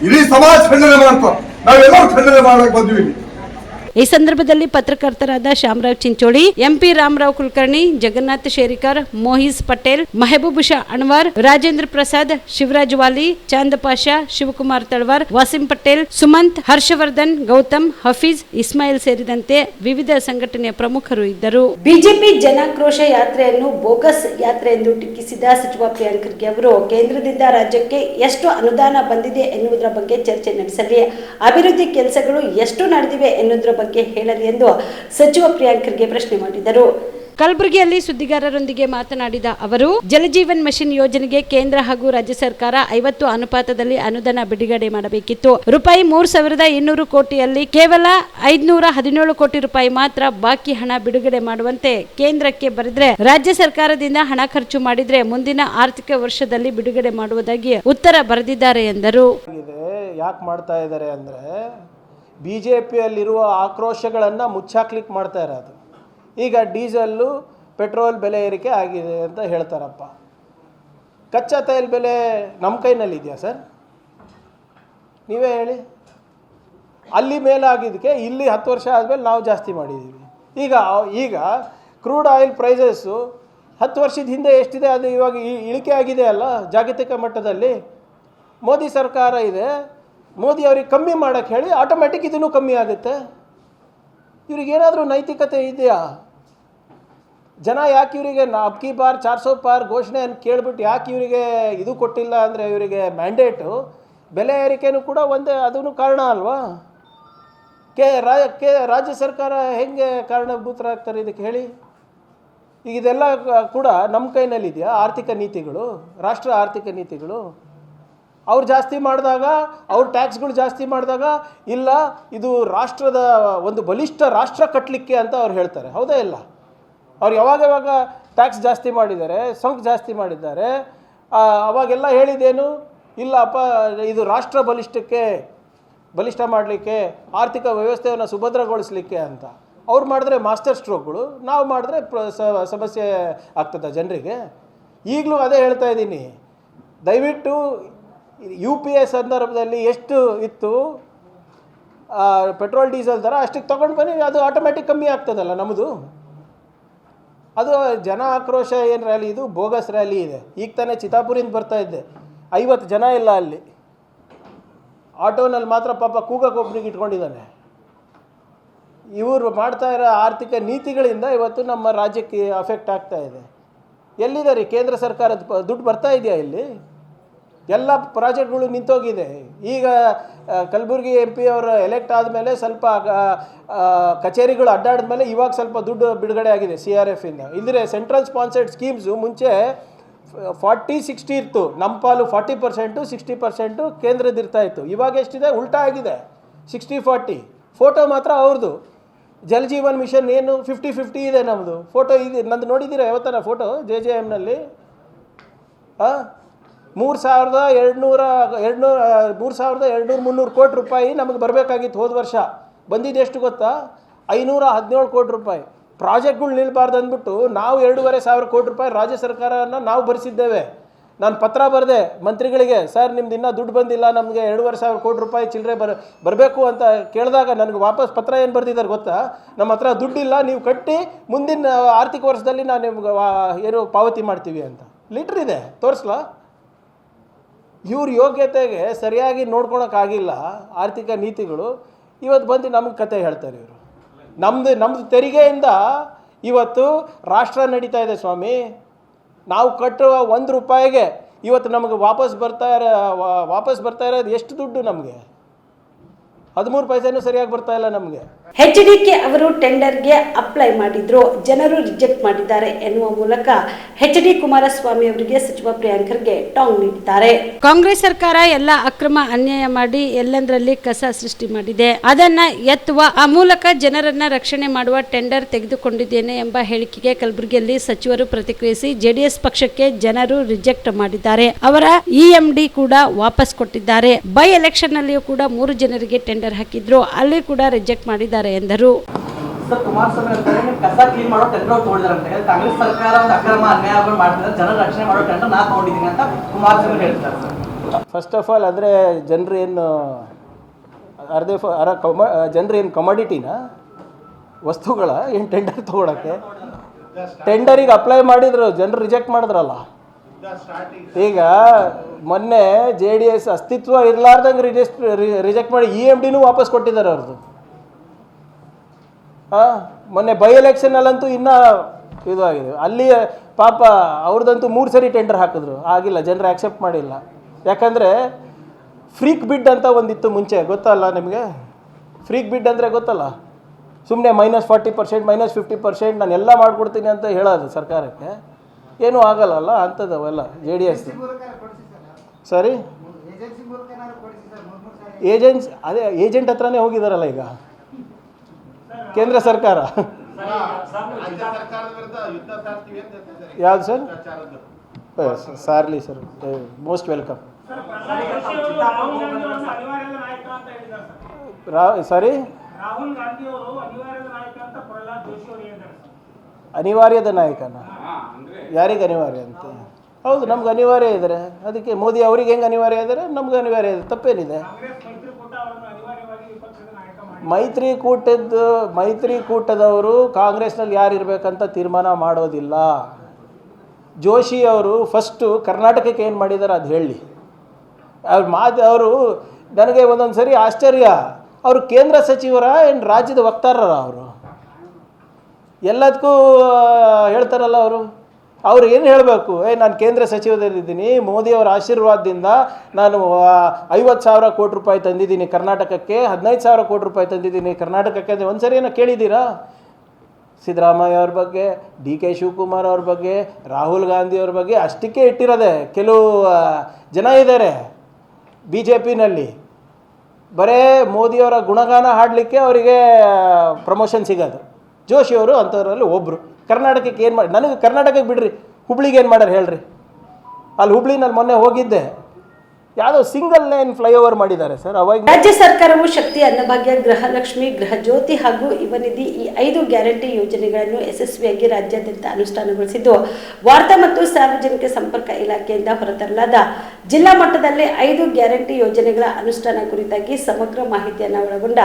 ಇಡೀ ಸಮಾಜ ಖಂಡನೆ ಮಾಡ್ತಾರೆ, ನಾವೆಲ್ಲರೂ ಖಂಡನೆ ಮಾಡಕ್ ಬಂದ್ವಿ. ಈ ಸಂದರ್ಭದಲ್ಲಿ ಪತ್ರಕರ್ತರಾದ ಶ್ಯಾಮರಾವ್ ಚಿಂಚೋಳಿ, ಎಂಪಿ ರಾಮರಾವ್ ಕುಲಕರ್ಣಿ, ಜಗನ್ನಾಥ್ ಶೇರಿಕರ್, ಮೋಹಿಸ್ ಪಟೇಲ್, ಮೆಹಬೂಬ್ ಶಾ ಅನ್ವರ್, ರಾಜೇಂದ್ರ ಪ್ರಸಾದ್, ಶಿವರಾಜ್ ವಾಲಿ, ಚಾಂದ್ ಪಾಷಾ, ಶಿವಕುಮಾರ್ ತಳವಾರ್, ವಾಸಿಂ ಪಟೇಲ್, ಸುಮಂತ್, ಹರ್ಷವರ್ಧನ್, ಗೌತಮ್, ಹಫೀಜ್, ಇಸ್ಮಾಯಿಲ್ ಸೇರಿದಂತೆ ವಿವಿಧ ಸಂಘಟನೆಯ ಪ್ರಮುಖರು ಇದ್ದರು. ಬಿಜೆಪಿ ಜನಾಕ್ರೋಶ ಯಾತ್ರೆಯನ್ನು ಬೋಗಸ್ ಯಾತ್ರೆ ಎಂದು ಟೀಕಿಸಿದ ಸಚಿವ ಪ್ರಿಯಾಂಕ್ ಖರ್ಗೆ ಅವರು ಕೇಂದ್ರದಿಂದ ರಾಜ್ಯಕ್ಕೆ ಎಷ್ಟು ಅನುದಾನ ಬಂದಿದೆ ಎನ್ನುವುದರ ಬಗ್ಗೆ ಚರ್ಚೆ ನಡೆಸಲಿ, ಅಭಿವೃದ್ಧಿ ಕೆಲಸಗಳು ಎಷ್ಟು ನಡೆದಿವೆ ಎನ್ನುವುದರ ಬಗ್ಗೆ ಹೇಳಲಿ ಎಂದು ಸಚಿವ ಪ್ರಿಯಾಂಕ್ ಖರ್ಗೆ ಪ್ರಶ್ನೆ ಮಾಡಿದರು. ಕಲಬುರಗಿಯಲ್ಲಿ ಸುದ್ದಿಗಾರರೊಂದಿಗೆ ಮಾತನಾಡಿದ ಅವರು, ಜಲಜೀವನ್ ಮಿಷನ್ ಯೋಜನೆಗೆ ಕೇಂದ್ರ ಹಾಗೂ ರಾಜ್ಯ ಸರ್ಕಾರ 50 ಅನುಪಾತದಲ್ಲಿ ಅನುದಾನ ಬಿಡುಗಡೆ ಮಾಡಬೇಕಿತ್ತು. ರೂಪಾಯಿ 3,200 ಕೋಟಿಯಲ್ಲಿ ಕೇವಲ 517 ಕೋಟಿ ರೂಪಾಯಿ ಮಾತ್ರ ಬಾಕಿ ಹಣ ಬಿಡುಗಡೆ ಮಾಡುವಂತೆ ಕೇಂದ್ರಕ್ಕೆ ಬರೆದ್ರೆ ರಾಜ್ಯ ಸರ್ಕಾರದಿಂದ ಹಣ ಖರ್ಚು ಮಾಡಿದ್ರೆ ಮುಂದಿನ ಆರ್ಥಿಕ ವರ್ಷದಲ್ಲಿ ಬಿಡುಗಡೆ ಮಾಡುವುದಾಗಿ ಉತ್ತರ ಬರೆದಿದ್ದಾರೆ ಎಂದರು. ಯಾಕೆ ಮಾಡ್ತಾ ಇದ್ದಾರೆ ಅಂದ್ರೆ ಬಿಜೆಪಿಯಲ್ಲಿರುವ ಆಕ್ರೋಶಗಳನ್ನು ಮುಚ್ಚಾಕ್ಲಿಕ್ಕೆ ಮಾಡ್ತಾ ಇರೋದು. ಈಗ ಡೀಸೆಲ್ಲು ಪೆಟ್ರೋಲ್ ಬೆಲೆ ಏರಿಕೆ ಆಗಿದೆ ಅಂತ ಹೇಳ್ತಾರಪ್ಪ. ಕಚ್ಚಾ ತೈಲ ಬೆಲೆ ನಮ್ಮ ಕೈನಲ್ಲಿದೆಯಾ ಸರ್? ನೀವೇ ಹೇಳಿ. ಅಲ್ಲಿ ಮೇಲಾಗಿದ್ದಕ್ಕೆ ಇಲ್ಲಿ 10 ವರ್ಷ ಆದಮೇಲೆ ನಾವು ಜಾಸ್ತಿ ಮಾಡಿದ್ದೀವಿ. ಈಗ ಕ್ರೂಡ್ ಆಯಿಲ್ ಪ್ರೈಸಸ್ಸು 10 ವರ್ಷದ ಹಿಂದೆ ಎಷ್ಟಿದೆ ಅದು ಇವಾಗ ಇಳಿಕೆ ಆಗಿದೆ ಅಲ್ಲ ಜಾಗತಿಕ ಮಟ್ಟದಲ್ಲಿ. ಮೋದಿ ಸರ್ಕಾರ ಇದೆ, ಮೋದಿ ಅವ್ರಿಗೆ ಕಮ್ಮಿ ಮಾಡೋಕ್ಕೆ ಹೇಳಿ ಆಟೋಮೆಟಿಕ್ ಇದನ್ನು ಕಮ್ಮಿ ಆಗುತ್ತೆ. ಇವ್ರಿಗೇನಾದರೂ ನೈತಿಕತೆ ಇದೆಯಾ? ಜನ ಯಾಕೆ ಇವರಿಗೆ ಅಬ್ಕಿ ಬಾರ್ 400 ಪಾರ್ ಘೋಷಣೆಯನ್ನು ಕೇಳಿಬಿಟ್ಟು ಯಾಕೆ ಇವರಿಗೆ ಇದು ಕೊಟ್ಟಿಲ್ಲ ಅಂದರೆ ಇವರಿಗೆ ಮ್ಯಾಂಡೇಟು ಬೆಲೆ ಏರಿಕೆನೂ ಕೂಡ ಒಂದೇ ಅದೂ ಕಾರಣ ಅಲ್ವಾ? ರಾಜ್ಯ ಸರ್ಕಾರ ಹೆಂಗೆ ಕಾರಣಭೂತರಾಗ್ತಾರೆ ಇದಕ್ಕೆ ಹೇಳಿ? ಈಗ ಇದೆಲ್ಲ ಕೂಡ ನಮ್ಮ ಕೈನಲ್ಲಿದೆಯಾ? ಆರ್ಥಿಕ ನೀತಿಗಳು, ರಾಷ್ಟ್ರ ಆರ್ಥಿಕ ನೀತಿಗಳು. ಅವ್ರು ಜಾಸ್ತಿ ಮಾಡಿದಾಗ, ಅವ್ರ ಟ್ಯಾಕ್ಸ್ಗಳು ಜಾಸ್ತಿ ಮಾಡಿದಾಗ, ಇಲ್ಲ ಇದು ರಾಷ್ಟ್ರದ ಒಂದು ಬಲಿಷ್ಠ ರಾಷ್ಟ್ರ ಕಟ್ಟಲಿಕ್ಕೆ ಅಂತ ಅವ್ರು ಹೇಳ್ತಾರೆ. ಹೌದಾ ಇಲ್ಲ? ಅವ್ರು ಯಾವಾಗ ಟ್ಯಾಕ್ಸ್ ಜಾಸ್ತಿ ಮಾಡಿದ್ದಾರೆ, ಸೊಂಕು ಜಾಸ್ತಿ ಮಾಡಿದ್ದಾರೆ, ಅವಾಗೆಲ್ಲ ಹೇಳಿದ್ದೇನು? ಇಲ್ಲಪ್ಪ ಇದು ರಾಷ್ಟ್ರ ಬಲಿಷ್ಠ ಮಾಡಲಿಕ್ಕೆ, ಆರ್ಥಿಕ ವ್ಯವಸ್ಥೆಯನ್ನು ಸುಭದ್ರಗೊಳಿಸಲಿಕ್ಕೆ ಅಂತ. ಅವ್ರು ಮಾಡಿದ್ರೆ ಮಾಸ್ಟರ್ ಸ್ಟ್ರೋಕ್ಗಳು, ನಾವು ಮಾಡಿದ್ರೆ ಸಮಸ್ಯೆ ಆಗ್ತದೆ ಜನರಿಗೆ. ಈಗಲೂ ಅದೇ ಹೇಳ್ತಾ ಇದ್ದೀನಿ, ದಯವಿಟ್ಟು UPA ಸಂದರ್ಭದಲ್ಲಿ ಎಷ್ಟು ಇತ್ತು ಪೆಟ್ರೋಲ್ ಡೀಸೆಲ್ ದರ ಅಷ್ಟಕ್ಕೆ ತೊಗೊಂಡು ಬನ್ನಿ, ಅದು ಆಟೋಮ್ಯಾಟಿಕ್ ಕಮ್ಮಿ ಆಗ್ತದಲ್ಲ ನಮ್ಮದು. ಅದು ಜನ ಆಕ್ರೋಶ ಏನು ರ್ಯಾಲಿ, ಇದು ಬೋಗಸ್ ರ್ಯಾಲಿ ಇದೆ. ಈಗ ತಾನೇ ಚಿತ್ತಾಪುರಿಂದ ಬರ್ತಾ ಇದ್ದೆ, 50 ಜನ ಇಲ್ಲ ಅಲ್ಲಿ. ಆಟೋನಲ್ಲಿ ಮಾತ್ರ ಪಾಪ ಕೂಗಕ್ಕೊಬ್ಬನಿಗೆ ಇಟ್ಕೊಂಡಿದ್ದಾನೆ. ಇವರು ಮಾಡ್ತಾ ಇರೋ ಆರ್ಥಿಕ ನೀತಿಗಳಿಂದ ಇವತ್ತು ನಮ್ಮ ರಾಜ್ಯಕ್ಕೆ ಅಫೆಕ್ಟ್ ಆಗ್ತಾ ಇದೆ. ಎಲ್ಲಿದೆ ರೀ ಕೇಂದ್ರ ಸರ್ಕಾರದ ದುಡ್ಡು ಬರ್ತಾ ಇದೆಯಾ? ಇಲ್ಲಿ ಎಲ್ಲ ಪ್ರಾಜೆಕ್ಟ್ಗಳು ನಿಂತೋಗಿದೆ. ಈಗ ಕಲಬುರಗಿ MP ಅವರು ಎಲೆಕ್ಟ್ ಆದಮೇಲೆ ಸ್ವಲ್ಪ ಕಚೇರಿಗಳು ಅಡ್ಡಾಡಿದ ಮೇಲೆ ಇವಾಗ ಸ್ವಲ್ಪ ದುಡ್ಡು ಬಿಡುಗಡೆ ಆಗಿದೆ CRFಯಿಂದ. ಇಲ್ಲದ್ರೆ ಸೆಂಟ್ರಲ್ ಸ್ಪಾನ್ಸರ್ಡ್ ಸ್ಕೀಮ್ಸು ಮುಂಚೆ 40-60 ಇತ್ತು, ನಮ್ಮ ಪಾಲು 40%, 60% ಕೇಂದ್ರದಿರ್ತಾ ಇತ್ತು. ಇವಾಗ ಎಷ್ಟಿದೆ? ಉಲ್ಟಾ ಆಗಿದೆ, 60-40. ಫೋಟೋ ಮಾತ್ರ ಅವ್ರದ್ದು. ಜಲ್ ಜೀವನ್ ಮಿಷನ್ ಏನು 50-50 ಇದೆ ನಮ್ಮದು. ಫೋಟೋ ಇದೆ, ನಂದು ನೋಡಿದ್ದೀರಾ ಯಾವತ್ತಾರ ಫೋಟೋ JJMನಲ್ಲಿ? 3,200-3,200 ಕೋಟಿ ರೂಪಾಯಿ ನಮಗೆ ಬರಬೇಕಾಗಿತ್ತು ಹೋದ ವರ್ಷ. ಬಂದಿದ್ದು ಎಷ್ಟು ಗೊತ್ತಾ? 517 ಕೋಟಿ ರೂಪಾಯಿ. ಪ್ರಾಜೆಕ್ಟ್ಗಳು ನಿಲ್ಬಾರ್ದು ಅಂದ್ಬಿಟ್ಟು ನಾವು 2,500 ಕೋಟಿ ರೂಪಾಯಿ ರಾಜ್ಯ ಸರ್ಕಾರನ ನಾವು ಭರಿಸಿದ್ದೇವೆ. ನಾನು ಪತ್ರ ಬರೆದೆ ಮಂತ್ರಿಗಳಿಗೆ, ಸರ್ ನಿಮ್ದು ಇನ್ನೂ ದುಡ್ಡು ಬಂದಿಲ್ಲ, ನಮಗೆ 2,500 ಕೋಟಿ ರೂಪಾಯಿ ಚಿಲ್ಲರೆ ಬರಬೇಕು ಅಂತ ಕೇಳಿದಾಗ ನನಗೆ ವಾಪಸ್ ಪತ್ರ ಏನು ಬರೆದಿದ್ದಾರೆ ಗೊತ್ತಾ? ನಮ್ಮ ಹತ್ರ ದುಡ್ಡಿಲ್ಲ, ನೀವು ಕಟ್ಟಿ ಮುಂದಿನ ಆರ್ಥಿಕ ವರ್ಷದಲ್ಲಿ ನಾನು ನಿಮ್ಗೆ ಏನು ಪಾವತಿ ಮಾಡ್ತೀವಿ ಅಂತ ಲಿಟ್ರ್ ಇದೆ, ತೋರಿಸ್ಲಾ? ಇವ್ರ ಯೋಗ್ಯತೆಗೆ ಸರಿಯಾಗಿ ನೋಡ್ಕೊಳಕ್ಕಾಗಿಲ್ಲ ಆರ್ಥಿಕ ನೀತಿಗಳು. ಇವತ್ತು ಬಂದು ನಮಗೆ ಕತೆ ಹೇಳ್ತಾರೆ ಇವರು. ನಮ್ಮದು ತೆರಿಗೆಯಿಂದ ಇವತ್ತು ರಾಷ್ಟ್ರ ನಡೀತಾ ಇದೆ ಸ್ವಾಮಿ. ನಾವು ಕಟ್ಟುವ 1 ರೂಪಾಯಿಗೆ ಇವತ್ತು ನಮಗೆ ವಾಪಸ್ ಬರ್ತಾ ಇರೋದು ಎಷ್ಟು ದುಡ್ಡು? ನಮಗೆ 13 ಪೈಸೆನೂ ಸರಿಯಾಗಿ ಬರ್ತಾ ಇಲ್ಲ ನಮಗೆ. HDK ಅವರು ಟೆಂಡರ್ಗೆ ಅಪ್ಲೈ ಮಾಡಿದ್ರು, ಜನರು ರಿಜೆಕ್ಟ್ ಮಾಡಿದ್ದಾರೆ ಎನ್ನುವ ಮೂಲಕ HD ಕುಮಾರಸ್ವಾಮಿ ಅವರಿಗೆ ಸಚಿವ ಪ್ರಿಯಾಂಕ್ ಖರ್ಗೆ ಟಾಂಗ್ ನೀಡಿದ್ದಾರೆ. ಕಾಂಗ್ರೆಸ್ ಸರ್ಕಾರ ಎಲ್ಲ ಅಕ್ರಮ ಅನ್ಯಾಯ ಮಾಡಿ ಎಲ್ಲಂದರಲ್ಲಿ ಕಸ ಸೃಷ್ಟಿ ಮಾಡಿದೆ, ಅದನ್ನ ಎತ್ತುವ ಆ ಮೂಲಕ ಜನರನ್ನ ರಕ್ಷಣೆ ಮಾಡುವ ಟೆಂಡರ್ ತೆಗೆದುಕೊಂಡಿದ್ದೇನೆ ಎಂಬ ಹೇಳಿಕೆಗೆ ಕಲಬುರಗಿಯಲ್ಲಿ ಸಚಿವರು ಪ್ರತಿಕ್ರಿಯಿಸಿ JDS ಪಕ್ಷಕ್ಕೆ ಜನರು ರಿಜೆಕ್ಟ್ ಮಾಡಿದ್ದಾರೆ, ಅವರ EMD ಕೂಡ ವಾಪಸ್ ಕೊಟ್ಟಿದ್ದಾರೆ. ಬೈ ಎಲೆಕ್ಷನ್ ನಲ್ಲಿಯೂ ಕೂಡ 3 ಜನರಿಗೆ ಟೆಂಡರ್ ಹಾಕಿದ್ರು, ಅಲ್ಲಿ ಕೂಡ ರಿಜೆಕ್ಟ್ ಮಾಡಿದ್ದಾರೆ ಎಂದರು. ಕುಮಾರಸ್ವಾಮಿ ಕಸ ಕ್ಲೀನ್ ಮಾಡೋ ಟೆಂಡರ್ ತಗೊಂಡಿದ್ದಾರೆ, ಕಾಂಗ್ರೆಸ್ ಸರ್ಕಾರ ಒಂದು ಅಕ್ರಮ ಅನ್ಯಾಯಗಳು ಮಾಡ್ತಿದ್ದಾರೆ, ಜನರ ರಕ್ಷಣೆ ಮಾಡೋ ಟೆಂಡರ್ ನಾನು ತಗೊಂಡಿದ್ದೀನಿ ಅಂತ ಕುಮಾರಸ್ವಾಮಿ ಹೇಳ್ತಾರೆ. ಫಸ್ಟ್ ಆಫ್ ಆಲ್ ಅಂದರೆ ಜನರು ಏನು ಜನರು ಏನು ಕಮಾಡಿಟಿನ ವಸ್ತುಗಳ ಏನು ಟೆಂಡರ್ ತೊಗೊಳಕ್ಕೆ? ಟೆಂಡರಿಗೆ ಅಪ್ಲೈ ಮಾಡಿದ್ರು, ಜನರು ರಿಜೆಕ್ಟ್ ಮಾಡಿದ್ರಲ್ಲ. ಈಗ ಮೊನ್ನೆ JDS ಅಸ್ತಿತ್ವ ಇರಲಾರ್ದಂಗೆ ರಿಜೆಕ್ಟ್ ಮಾಡಿ EMDನೂ ವಾಪಸ್ ಕೊಟ್ಟಿದ್ದಾರೆ ಅವ್ರದ್ದು. ಮೊನ್ನೆ ಬೈ ಎಲೆಕ್ಷನಲ್ಲಂತೂ ಇನ್ನೂ ಇದು ಆಗಿದೆ. ಅಲ್ಲಿ ಪಾಪ ಅವ್ರದ್ದಂತೂ 3 ಸರಿ ಟೆಂಡರ್ ಹಾಕಿದ್ರು, ಆಗಿಲ್ಲ, ಜನರು ಆ್ಯಕ್ಸೆಪ್ಟ್ ಮಾಡಿಲ್ಲ. ಯಾಕಂದರೆ ಫ್ರೀಕ್ ಬಿಡ್ ಅಂತ ಒಂದಿತ್ತು ಮುಂಚೆ, ಗೊತ್ತಲ್ಲ ನಿಮಗೆ? ಫ್ರೀಕ್ ಬಿಡ್ ಅಂದರೆ ಗೊತ್ತಲ್ಲ? ಸುಮ್ಮನೆ -40%, -50% ನಾನು ಎಲ್ಲ ಮಾಡಿಕೊಡ್ತೀನಿ ಅಂತ ಹೇಳೋದು ಸರ್ಕಾರಕ್ಕೆ. ಏನೂ ಆಗಲ್ಲ ಅಂಥದ್ದವೆಲ್ಲ JDS. ಸರಿ, ಏಜೆಂಟ್ ಹತ್ರನೇ ಹೋಗಿದಾರಲ್ಲ ಈಗ ಕೇಂದ್ರ ಸರ್ಕಾರ. ಯಾವುದು ಸರ್? ಸಾರ್ಲಿ ಸರ್, ಮೋಸ್ಟ್ ವೆಲ್ಕಮ್. ಸಾರಿ, ಅನಿವಾರ್ಯದ ನಾಯಕನ? ಯಾರಿಗೆ ಅನಿವಾರ್ಯ ಅಂತ? ಹೌದು, ನಮ್ಗೆ ಅನಿವಾರ್ಯ ಇದ್ದಾರೆ. ಅದಕ್ಕೆ ಮೋದಿ ಅವ್ರಿಗೆ ಹೆಂಗೆ ಅನಿವಾರ್ಯ ಇದ್ದಾರೆ, ನಮ್ಗೆ ಅನಿವಾರ್ಯ ಇದೆ. ತಪ್ಪೇನಿದೆ? ಮೈತ್ರಿಕೂಟದವರು ಕಾಂಗ್ರೆಸ್ನಲ್ಲಿ ಯಾರು ಇರಬೇಕಂತ ತೀರ್ಮಾನ ಮಾಡೋದಿಲ್ಲ. ಜೋಶಿ ಅವರು ಫಸ್ಟು ಕರ್ನಾಟಕಕ್ಕೆ ಏನು ಮಾಡಿದ್ದಾರೆ ಅದು ಹೇಳಿ. ಅವರು ನನಗೆ ಒಂದೊಂದು ಸರಿ ಆಶ್ಚರ್ಯ, ಅವರು ಕೇಂದ್ರ ಸಚಿವರ ಏನು ರಾಜ್ಯದ ವಕ್ತಾರರ? ಅವರು ಎಲ್ಲದಕ್ಕೂ ಹೇಳ್ತಾರಲ್ಲ ಅವ್ರು ಏನು ಹೇಳಬೇಕು? ನಾನು ಕೇಂದ್ರ ಸಚಿವದಲ್ಲಿದ್ದೀನಿ, ಮೋದಿಯವರ ಆಶೀರ್ವಾದದಿಂದ ನಾನು 50,000 ಕೋಟಿ ರೂಪಾಯಿ ತಂದಿದ್ದೀನಿ ಕರ್ನಾಟಕಕ್ಕೆ, 15,000 ಕೋಟಿ ರೂಪಾಯಿ ತಂದಿದ್ದೀನಿ ಕರ್ನಾಟಕಕ್ಕೆ ಅಂದರೆ ಒಂದು ಸರಿ ಏನೋ ಕೇಳಿದ್ದೀರಾ? ಸಿದ್ದರಾಮಯ್ಯ ಅವ್ರ ಬಗ್ಗೆ, DK ಶಿವಕುಮಾರ್ ಅವ್ರ ಬಗ್ಗೆ, ರಾಹುಲ್ ಗಾಂಧಿ ಅವ್ರ ಬಗ್ಗೆ ಅಷ್ಟಕ್ಕೆ ಇಟ್ಟಿರೋದೆ. ಕೆಲವು ಜನ ಇದ್ದಾರೆ BJPನಲ್ಲಿ, ಬರೇ ಮೋದಿಯವರ ಗುಣಗಾನ ಹಾಡಲಿಕ್ಕೆ ಅವರಿಗೆ ಪ್ರಮೋಷನ್ ಸಿಗೋದು. ಜೋಶಿ ಅವರು ಅಂಥವ್ರಲ್ಲಿ ಒಬ್ಬರು. ಕರ್ನಾಟಕಕ್ಕೆ ಏನು ಮಾಡಿ, ನನಗೆ ಕರ್ನಾಟಕಕ್ಕೆ ಬಿಡ್ರಿ, ಹುಬ್ಳಿಗೆ ಏನು ಮಾಡ್ಯಾರ ಹೇಳ್ರಿ? ಅಲ್ಲಿ ಹುಬ್ಳಿನಲ್ಲಿ ಮೊನ್ನೆ ಹೋಗಿದ್ದೆ, ಯಾವುದೋ ಸಿಂಗಲ್ ಲೈನ್ ಫ್ಲೈಓವರ್ ಮಾಡಿದ್ದಾರೆ ಸರ್. ಅವಾಗ ರಾಜ್ಯ ಸರ್ಕಾರವು ಶಕ್ತಿ, ಅನ್ನಭಾಗ್ಯ, ಗೃಹಲಕ್ಷ್ಮಿ, ಗೃಹ ಜ್ಯೋತಿ ಹಾಗೂ ಯುವ ನಿಧಿ ಈ 5 ಗ್ಯಾರಂಟಿ ಯೋಜನೆಗಳನ್ನು ಯಶಸ್ವಿಯಾಗಿ ರಾಜ್ಯಾದ್ಯಂತ ಅನುಷ್ಠಾನಗೊಳಿಸಿದ್ದು, ವಾರ್ತಾ ಮತ್ತು ಸಾರ್ವಜನಿಕ ಸಂಪರ್ಕ ಇಲಾಖೆಯಿಂದ ಹೊರತರಲಾದ ಜಿಲ್ಲಾ ಮಟ್ಟದಲ್ಲಿ 5 ಗ್ಯಾರಂಟಿ ಯೋಜನೆಗಳ ಅನುಷ್ಠಾನ ಕುರಿತಾಗಿ ಸಮಗ್ರ ಮಾಹಿತಿಯನ್ನು ಒಳಗೊಂಡ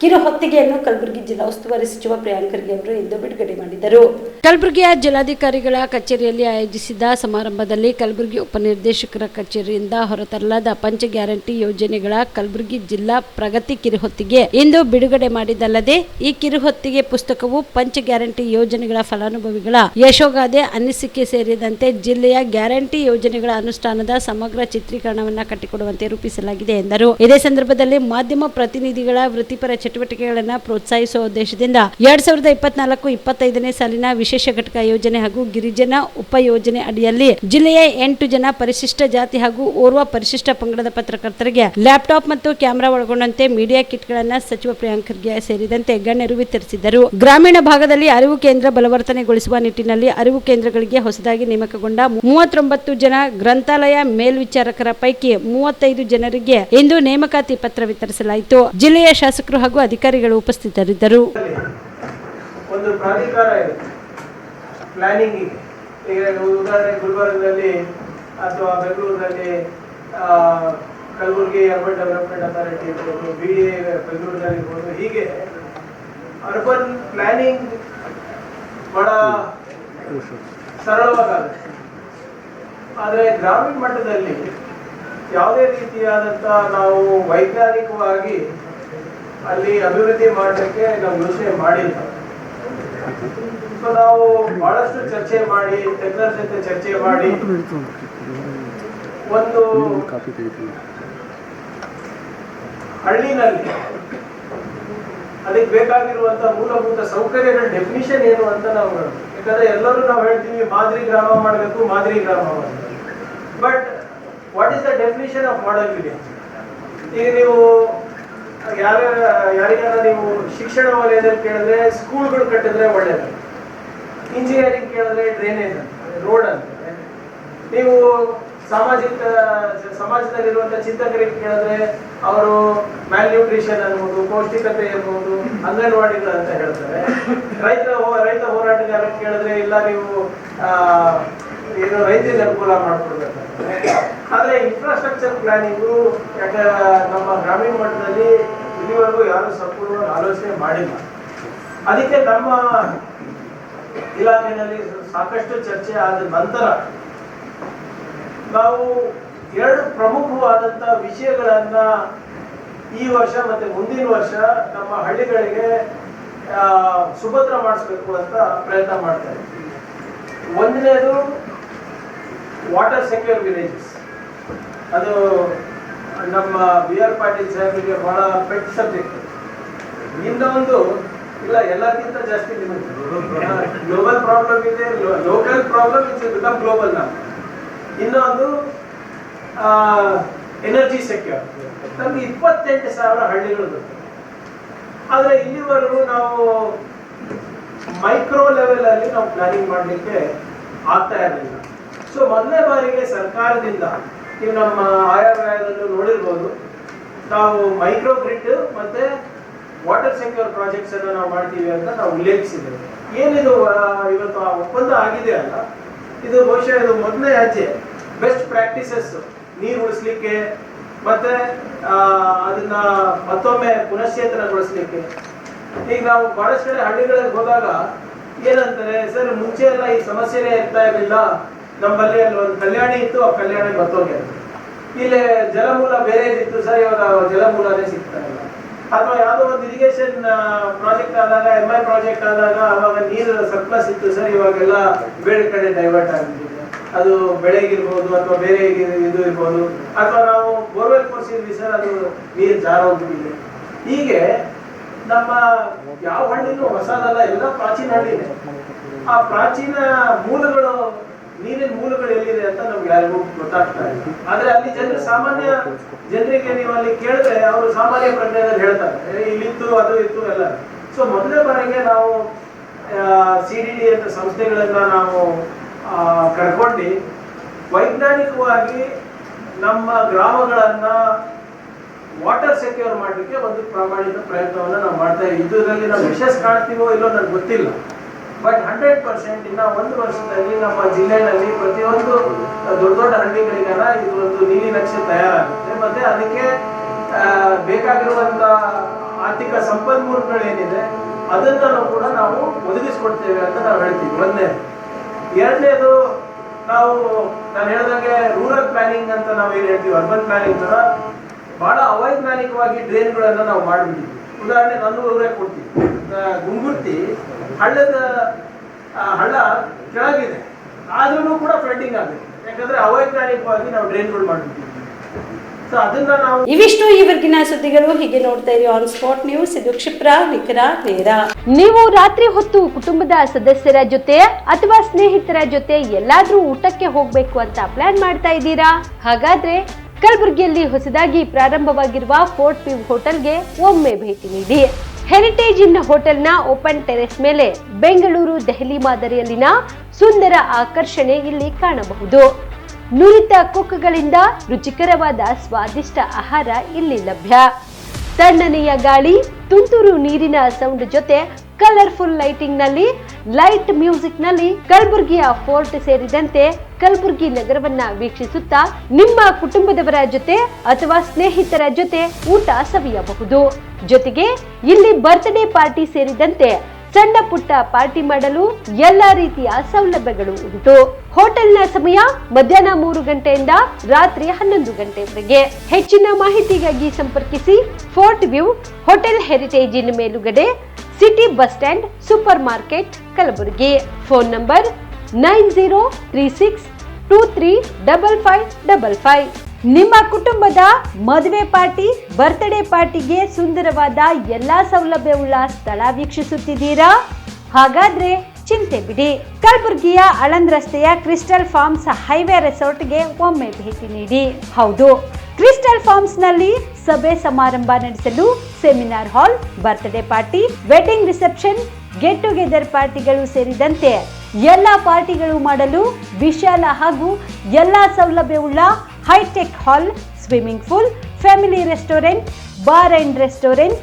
ಕಿರು ಹೊತ್ತಿಗೆಯನ್ನು ಕಲಬುರಗಿ ಜಿಲ್ಲಾ ಉಸ್ತುವಾರಿ ಸಚಿವ ಪ್ರಿಯಾಂಕ್ ಖರ್ಗೆ ಅವರು ಇಂದು ಬಿಡುಗಡೆ ಮಾಡಿದರು. ಕಲಬುರಗಿಯ ಜಿಲ್ಲಾಧಿಕಾರಿಗಳ ಕಚೇರಿಯಲ್ಲಿ ಆಯೋಜಿಸಿದ ಸಮಾರಂಭದಲ್ಲಿ ಕಲಬುರಗಿ ಉಪನಿರ್ದೇಶಕರ ಕಚೇರಿಯಿಂದ ಹೊರತರಲಾದ ಪಂಚ ಗ್ಯಾರಂಟಿ ಯೋಜನೆಗಳ ಕಲಬುರಗಿ ಜಿಲ್ಲಾ ಪ್ರಗತಿ ಕಿರುಹೊತ್ತಿಗೆ ಇಂದು ಬಿಡುಗಡೆ ಮಾಡಿದ್ದಲ್ಲದೆ, ಈ ಕಿರುಹೊತ್ತಿಗೆ ಪುಸ್ತಕವು ಪಂಚ ಗ್ಯಾರಂಟಿ ಯೋಜನೆಗಳ ಫಲಾನುಭವಿಗಳ ಯಶೋಗಾಥೆ, ಅನಿಸಿಕೆ ಸೇರಿದಂತೆ ಜಿಲ್ಲೆಯ ಗ್ಯಾರಂಟಿ ಯೋಜನೆಗಳ ಅನುಷ್ಠಾನದ ಸಮಗ್ರ ಚಿತ್ರೀಕರಣವನ್ನು ಕಟ್ಟಿಕೊಡುವಂತೆ ರೂಪಿಸಲಾಗಿದೆ ಎಂದರು. ಇದೇ ಸಂದರ್ಭದಲ್ಲಿ ಮಾಧ್ಯಮ ಪ್ರತಿನಿಧಿಗಳ ವೃತ್ತಿಪರ ಚಟುವಟಿಕೆಗಳನ್ನು ಪ್ರೋತ್ಸಾಹಿಸುವ ಉದ್ದೇಶದಿಂದ 2024-25ನೇ ಸಾಲಿನ ವಿಶೇಷ ಘಟಕ ಯೋಜನೆ ಹಾಗೂ ಗಿರಿಜನ ಉಪಯೋಜನೆ ಅಡಿಯಲ್ಲಿ ಜಿಲ್ಲೆಯ 8 ಜನ ಪರಿಶಿಷ್ಟ ಜಾತಿ ಹಾಗೂ ಓರ್ವ ಪರಿಶಿಷ್ಟ ಪಂಗಡದ ಪತ್ರಕರ್ತರಿಗೆ ಲ್ಯಾಪ್ಟಾಪ್ ಮತ್ತು ಕ್ಯಾಮೆರಾ ಒಳಗೊಂಡಂತೆ ಮೀಡಿಯಾ ಕಿಟ್ಗಳನ್ನು ಸಚಿವ ಪ್ರಿಯಾಂಕ್ ಖರ್ಗೆ ಸೇರಿದಂತೆ ಗಣ್ಯರು ವಿತರಿಸಿದರು. ಗ್ರಾಮೀಣ ಭಾಗದಲ್ಲಿ ಅರಿವು ಕೇಂದ್ರ ಬಲವರ್ತನೆಗೊಳಿಸುವ ನಿಟ್ಟಿನಲ್ಲಿ ಅರಿವು ಕೇಂದ್ರಗಳಿಗೆ ಹೊಸದಾಗಿ ನೇಮಕಗೊಂಡ 39 ಜನ ಗ್ರಂಥಾಲಯ ಮೇಲ್ವಿಚಾರಕರ ಪೈಕಿ 35 ಜನರಿಗೆ ಇಂದು ನೇಮಕಾತಿ ಪತ್ರ ವಿತರಿಸಲಾಯಿತು. ಜಿಲ್ಲೆಯ ಶಾಸಕರು ಹಾಗೂ ಅಧಿಕಾರಿಗಳು ಉಪಸ್ಥಿತರಿದ್ದರು. ಒಂದು ಪ್ರಾಧಿಕಾರ ಇದೆ ಪ್ಲಾನಿಂಗ್. ಈಗ ಉದಾಹರಣೆ ಗುಲ್ಬರ್ಗದಲ್ಲಿ ಅಥವಾ ಬೆಂಗಳೂರಿನಲ್ಲಿ ಕಲಬುರಗಿ ಅರ್ಬನ್ ಡೆವಲಪ್ಮೆಂಟ್ ಅಥಾರಿಟಿ ಇರ್ಬೋದು, BDA ಬೆಂಗಳೂರಿನಲ್ಲಿ ಇರ್ಬೋದು, ಹೀಗೆ ಅರ್ಬನ್ ಪ್ಲಾನಿಂಗ್ ಬಹಳ ಸರಳವಾಗುತ್ತೆ. ಆದರೆ ಗ್ರಾಮೀಣ ಮಟ್ಟದಲ್ಲಿ ಯಾವುದೇ ರೀತಿಯಾದಂಥ ನಾವು ವೈಜ್ಞಾನಿಕವಾಗಿ ಅಲ್ಲಿ ಅಭಿವೃದ್ಧಿ ಮಾಡಲಿಕ್ಕೆ ನಾವು ಯೋಚನೆ ಮಾಡಿಲ್ಲ. ಸೊ ನಾವು ಬಹಳಷ್ಟು ಚರ್ಚೆ ಮಾಡಿ, ತಜ್ಞರ ಜೊತೆ ಚರ್ಚೆ ಮಾಡಿ ಒಂದು ಹಳ್ಳಿನಲ್ಲಿ ಅದಕ್ಕೆ ಬೇಕಾಗಿರುವಂತಹ ಮೂಲಭೂತ ಸೌಕರ್ಯಗಳ ಡೆಫಿನಿಷನ್ ಏನು ಅಂತ ನಾವು, ಯಾಕಂದ್ರೆ ಎಲ್ಲರೂ ನಾವು ಹೇಳ್ತೀವಿ ಮಾದರಿ ಗ್ರಾಮ ಮಾಡಬೇಕು, ಮಾದರಿ ಗ್ರಾಮ ಮಾಡಬೇಕು. But what is the definition of model village? ಈಗ ನೀವು ಯಾರಿಗಾರ ನೀವು ಶಿಕ್ಷಣ ವಲಯದಲ್ಲಿ ಕೇಳಿದ್ರೆ ಸ್ಕೂಲ್ಗಳು ಕಟ್ಟಿದ್ರೆ ಒಳ್ಳೇದು, ಇಂಜಿನಿಯರಿಂಗ್ ಕೇಳಿದ್ರೆ ಡ್ರೈನೇಜ್ ಅಂತ, ರೋಡ್ ಅಂತ. ನೀವು ಸಮಾಜದಲ್ಲಿರುವಂತಹ ಚಿಂತಕರಿಗೆ ಕೇಳಿದ್ರೆ ಅವರು ಮ್ಯಾಲ್ನ್ಯೂಟ್ರಿಷನ್ ಅನ್ಬೋದು, ಪೌಷ್ಟಿಕತೆ ಇರ್ಬೋದು, ಅಂಗನವಾಡಿಗಳು ಅಂತ ಹೇಳ್ತಾರೆ. ರೈತ ಹೋರಾಟಗಾರರಿಗೆ ಕೇಳಿದ್ರೆ ಇಲ್ಲ ನೀವು ಏನು ರೈತರಿಗೆ ಅನುಕೂಲ ಮಾಡ್ಕೊಡ್ಬೇಕಂತಾರೆ. ಆದರೆ ಇನ್ಫ್ರಾಸ್ಟ್ರಕ್ಚರ್ ಪ್ಲಾನಿಂಗು ನಮ್ಮ ಗ್ರಾಮೀಣ ಮಟ್ಟದಲ್ಲಿ ಇಲ್ಲಿವರೆಗೂ ಯಾರು ಸಂಪೂರ್ಣವಾಗಿ ಆಲೋಚನೆ ಮಾಡಿಲ್ಲ. ಅದಕ್ಕೆ ನಮ್ಮ ಇಲಾಖೆಯಲ್ಲಿ ಸಾಕಷ್ಟು ಚರ್ಚೆ ಆದ ನಂತರ ನಾವು 2 ಪ್ರಮುಖವಾದಂತಹ ವಿಷಯಗಳನ್ನ ಈ ವರ್ಷ ಮತ್ತೆ ಮುಂದಿನ ವರ್ಷ ನಮ್ಮ ಹಳ್ಳಿಗಳಿಗೆ ಸುಭದ್ರ ಮಾಡಿಸ್ಬೇಕು ಅಂತ ಪ್ರಯತ್ನ ಮಾಡ್ತಾ ಇದ್ದೀವಿ. ಒಂದನೇದು ವಾಟರ್ ಸೆಕ್ಯೂರ್ ವಿಲೇಜಸ್. ಅದು ನಮ್ಮ BR ಪಾಟೀಲ್ ಸಾಹೇಬರಿಗೆ ಬಹಳ ಪೆಟ್ ಸಬ್ಜೆಕ್ಟ್. ಇನ್ನೊಂದು ಇಲ್ಲ, ಎಲ್ಲಕ್ಕಿಂತ ಜಾಸ್ತಿ ಗ್ಲೋಬಲ್ ಪ್ರಾಬ್ಲಮ್ ಇದೆ, local problem it's become global ನಾವು. ಇನ್ನೊಂದು ಎನರ್ಜಿ ಸೆಕ್ಯೂರ್. ನಮ್ಗೆ 28,000 ಹಳ್ಳಿಗಳು ಬರ್ತವೆ. ಆದರೆ ಇಲ್ಲಿವರೆಗೂ ನಾವು ಮೈಕ್ರೋ ಲೆವೆಲ್ ಅಲ್ಲಿ ನಾವು ಪ್ಲಾನಿಂಗ್ ಮಾಡಲಿಕ್ಕೆ ಆಗ್ತಾ ಇರಲಿಲ್ಲ. ಸೊ ಮೊದಲನೇ ಬಾರಿಗೆ ಸರ್ಕಾರದಿಂದ ನೀವು ನಮ್ಮ ಆಯವ್ಯಯದಲ್ಲೂ ನೋಡಿರ್ಬೋದು, ನಾವು ಮೈಕ್ರೋ ಗ್ರಿಡ್ ಮತ್ತೆ ವಾಟರ್ ಸೆಕ್ಯೂರ್ ಪ್ರಾಜೆಕ್ಟ್ಸ್ ಅನ್ನು ನಾವು ಮಾಡ್ತೀವಿ ಅಂತ ನಾವು ಉಲ್ಲೇಖಿಸಿದ್ದೇವೆ. ಏನಿದು ಇವತ್ತು ಆ ಒಪ್ಪಂದ ಆಗಿದೆ ಅಲ್ಲ, ಇದು ಬಹುಶಃ ಇದು ಮೊದಲನೇ ಹೆಜ್ಜೆ. ಬೆಸ್ಟ್ ಪ್ರಾಕ್ಟೀಸಸ್ ನೀರು ಉಳಿಸ್ಲಿಕ್ಕೆ ಮತ್ತೆ ಅದನ್ನ ಮತ್ತೊಮ್ಮೆ ಪುನಶ್ಚೇತನಗೊಳಿಸ್ಲಿಕ್ಕೆ. ಈಗ ನಾವು ಬಹಳಷ್ಟು ಕಡೆ ಹಳ್ಳಿಗಳಿಗೆ ಹೋದಾಗ ಏನಂತಾರೆ, ಸರ್ ಮುಂಚೆ ಎಲ್ಲ ಈ ಸಮಸ್ಯೆನೇ ಇರ್ತಾ ಇರಲಿಲ್ಲ, ನಮ್ಮಲ್ಲಿ ಅಲ್ಲಿ ಒಂದು ಕಲ್ಯಾಣಿ ಇತ್ತು, ಆ ಕಲ್ಯಾಣಿ ಮತ್ತೋಗ್ಯ, ಇಲ್ಲಿ ಜಲಮೂಲ ಬೇರೆ ಇತ್ತು ಸರ್, ಇವಾಗ ಜಲಮೂಲನೇ ಸಿಗ್ತಾ ಇಲ್ಲ. ಅಥವಾ ಯಾವುದೋ ಒಂದು ಇರಿಗೇಷನ್ ಪ್ರಾಜೆಕ್ಟ್ ಆದಾಗ MI ಪ್ರಾಜೆಕ್ಟ್ ಆದಾಗ ಅವಾಗ ನೀರು ಸರ್ಪ್ಲಸ್ ಇತ್ತು ಸರ್, ಇವಾಗೆಲ್ಲ ಬೇರೆ ಕಡೆ ಡೈವರ್ಟ್ ಆಗಿಬಿಟ್ಟಿದೆ. ಅದು ಬೆಳೆಗಿರ್ಬೋದು ಅಥವಾ ಬೇರೆ ಇದು ಇರ್ಬೋದು, ಅಥವಾ ನಾವು ಬೋರ್ವೆಲ್ ಕೊರ್ಸಿದ್ವಿ ಸರ್, ಅದು ನೀರು ಜಾರೋಗ್ಬಿಟ್ಟಿದೆ. ಹೀಗೆ ನಮ್ಮ ಯಾವ ಹಳ್ಳಿನೂ ಹೊಸದಲ್ಲ, ಎಲ್ಲ ಪ್ರಾಚೀನ ಹಳ್ಳಿನೇ. ಆ ಪ್ರಾಚೀನ ಮೂಲಗಳು, ನೀರಿನ ಮೂಲಗಳು ಎಲ್ಲಿದೆ ಅಂತ ನಮ್ಗೆ ಯಾರಿಗೂ ಗೊತ್ತಾಗ್ತಾ ಇಲ್ಲ. ಆದ್ರೆ ಅಲ್ಲಿ ಜನರು, ಸಾಮಾನ್ಯ ಜನರಿಗೆ ನೀವು ಅಲ್ಲಿ ಕೇಳಿದ್ರೆ ಅವರು ಸಾಮಾನ್ಯ ಪ್ರಜ್ಞೆಯಲ್ಲಿ ಹೇಳ್ತಾರೆ, ಇಲ್ಲಿತ್ತು ಅದು ಇತ್ತು ಎಲ್ಲ. ಸೊ ಮೊದಲೇ ಬಾರಿಗೆ ನಾವು CDD ಅಂತ ಸಂಸ್ಥೆಗಳನ್ನ ನಾವು ಕರ್ಕೊಂಡು ವೈಜ್ಞಾನಿಕವಾಗಿ ನಮ್ಮ ಗ್ರಾಮಗಳನ್ನ ವಾಟರ್ ಸೆಕ್ಯೂರ್ ಮಾಡಲಿಕ್ಕೆ ಒಂದು ಪ್ರಾಮಾಣಿಕ ಪ್ರಯತ್ನವನ್ನು ನಾವು ಮಾಡ್ತಾ ಇದ್ದೀವಿ. ಇದರಲ್ಲಿ ನಾವು ಯಶಸ್ಸು ಕಾಣ್ತೀವೋ ಇಲ್ಲೋ ನನಗೆ ಗೊತ್ತಿಲ್ಲ, ಬಟ್ 100% ಇನ್ನ ಒಂದು ವರ್ಷದಲ್ಲಿ ನಮ್ಮ ಜಿಲ್ಲೆಯಲ್ಲಿ ಪ್ರತಿಯೊಂದು ದೊಡ್ಡ ದೊಡ್ಡ ಹಳ್ಳಿಗಳಿಗೆಲ್ಲ ಇದು ಒಂದು ನೀಲಿ ನಕ್ಷೆ ತಯಾರಾಗುತ್ತೆ. ಮತ್ತೆ ಅದಕ್ಕೆ ಬೇಕಾಗಿರುವಂತ ಆರ್ಥಿಕ ಸಂಪನ್ಮೂಲಗಳೇನಿದೆ ಅದನ್ನ ಕೂಡ ನಾವು ಒದಗಿಸ್ಕೊಡ್ತೇವೆ ಅಂತ ನಾವು ಹೇಳ್ತೀವಿ. ಒಂದನೇದು. ಎರಡನೇದು, ನಾನು ಹೇಳಿದಾಗೆ ರೂರಲ್ ಪ್ಲಾನಿಂಗ್ ಅಂತ ನಾವು ಏನು ಹೇಳ್ತೀವಿ, ಅರ್ಬನ್ ಪ್ಲಾನಿಂಗ್ ತರ ಬಹಳ ಅವೈಜ್ಞಾನಿಕವಾಗಿ ಡ್ರೈನ್ಗಳನ್ನ ನಾವು ಮಾಡಿಬಿಟ್ಟಿದ್ವಿ. ಉದಾಹರಣೆ ನನ್ನ ಊರೇ ಕೊಡ್ತೀವಿ. ಗುಂಗುರ್ತಿ ಹಳ್ಳ ಕೆಳಗಿದೆ, ಆದ್ರೂ ಕೂಡ ಫ್ಲಡ್ಡಿಂಗ್ ಆಗುತ್ತೆ. ಯಾಕಂದ್ರೆ ಅವೈಜ್ಞಾನಿಕವಾಗಿ ನಾವು ಡ್ರೈನ್ಗಳು ಮಾಡಿಬಿಟ್ಟಿದ್ವಿ. ಸೊ ಅದನ್ನ ನಾವು ಇವಿಷ್ಟು ಈವರೆಗಿನ ಸುದ್ದಿಗಳು. ಹೀಗೆ ನೋಡ್ತಾ ಇರಿ ಆನ್ ಸ್ಪಾಟ್ ನ್ಯೂಸ್. ಇದು ಕ್ಷಿಪ್ರ, ನಿಖರ, ನೇರ. ನೀವು ರಾತ್ರಿ ಹೊತ್ತು ಕುಟುಂಬದ ಸದಸ್ಯರ ಜೊತೆ ಅಥವಾ ಸ್ನೇಹಿತರ ಜೊತೆ ಎಲ್ಲಾದ್ರೂ ಊಟಕ್ಕೆ ಹೋಗ್ಬೇಕು ಅಂತ ಪ್ಲಾನ್ ಮಾಡ್ತಾ ಇದ್ದೀರಾ? ಹಾಗಾದ್ರೆ ಕಲಬುರಗಿಯಲ್ಲಿ ಹೊಸದಾಗಿ ಪ್ರಾರಂಭವಾಗಿರುವ ಫೋರ್ಟ್ ವ್ಯೂ ಹೋಟೆಲ್ಗೆ ಒಮ್ಮೆ ಭೇಟಿ ನೀಡಿ. ಹೆರಿಟೇಜ್ ಇನ್ ಹೋಟೆಲ್ನ ಓಪನ್ ಟೆರೆಸ್ ಮೇಲೆ ಬೆಂಗಳೂರು, ದೆಹಲಿ ಮಾದರಿಯಲ್ಲಿನ ಸುಂದರ ಆಕರ್ಷಣೆ ಇಲ್ಲಿ ಕಾಣಬಹುದು. ನುರಿತ ಕುಕ್ಗಳಿಂದ ರುಚಿಕರವಾದ ಸ್ವಾದಿಷ್ಟ ಆಹಾರ ಇಲ್ಲಿ ಲಭ್ಯ. ತಣ್ಣನೆಯ ಗಾಳಿ, ತುಂತುರು ನೀರಿನ ಸೌಂಡ್ ಜೊತೆ ಕಲರ್ಫುಲ್ ಲೈಟಿಂಗ್ ನಲ್ಲಿ, ಲೈಟ್ ಮ್ಯೂಸಿಕ್ ನಲ್ಲಿ ಕಲಬುರಗಿಯ ಫೋರ್ಟ್ ಸೇರಿದಂತೆ ಕಲಬುರಗಿ ನಗರವನ್ನ ವೀಕ್ಷಿಸುತ್ತಾ ನಿಮ್ಮ ಕುಟುಂಬದವರ ಜೊತೆ ಅಥವಾ ಸ್ನೇಹಿತರ ಜೊತೆ ಊಟ ಸವಿಯಬಹುದು. ಜೊತೆಗೆ ಇಲ್ಲಿ ಬರ್ತ್ಡೇ ಪಾರ್ಟಿ ಸೇರಿದಂತೆ ಸಣ್ಣ ಪುಟ್ಟ ಪಾರ್ಟಿ ಮಾಡಲು ಎಲ್ಲಾ ರೀತಿಯ ಸೌಲಭ್ಯಗಳು ಉಂಟು. ಹೋಟೆಲ್ನ ಸಮಯ ಮಧ್ಯಾಹ್ನ 3 ಗಂಟೆಯಿಂದ ರಾತ್ರಿ 11 ಗಂಟೆವರೆಗೆ. ಹೆಚ್ಚಿನ ಮಾಹಿತಿಗಾಗಿ ಸಂಪರ್ಕಿಸಿ ಫೋರ್ಟ್ ವ್ಯೂ ಹೋಟೆಲ್, ಹೆರಿಟೇಜ್ ಇನ್ ಮೇಲುಗಡೆ, city bus stand, super market, Kalaburagi. Phone number 9036235555. ನಿಮ್ಮ ಕುಟುಂಬದ ಮದುವೆ ಪಾರ್ಟಿ, ಬರ್ತ್ಡೇ ಪಾರ್ಟಿಗೆ ಸುಂದರವಾದ ಎಲ್ಲಾ ಸೌಲಭ್ಯವುಳ್ಳ ಸ್ಥಳ ವೀಕ್ಷಿಸುತ್ತಿದ್ದೀರಾ? ಹಾಗಾದ್ರೆ ಚಿಂತೆ ಬಿಡಿ. ಕಲಬುರಗಿಯ ಆಳಂದ್ ರಸ್ತೆಯ ಕ್ರಿಸ್ಟಲ್ ಫಾರ್ಮ್ಸ್ ಹೈವೇ ರೆಸಾರ್ಟ್ಗೆ ಒಮ್ಮೆ ಭೇಟಿ ನೀಡಿ. ಹೌದು, ಕ್ರಿಸ್ಟಲ್ ಫಾರ್ಮ್ಸ್ ನಲ್ಲಿ ಸಭೆ ಸಮಾರಂಭ ನಡೆಸಲು seminar hall, birthday party, wedding reception, get together ಪಾರ್ಟಿಗಳು ಸೇರಿದಂತೆ ಎಲ್ಲಾ ಪಾರ್ಟಿಗಳು ಮಾಡಲು ವಿಶಾಲ ಹಾಗೂ ಎಲ್ಲಾ ಸೌಲಭ್ಯವುಳ್ಳ hi tech hall, swimming pool, family restaurant, bar and restaurant,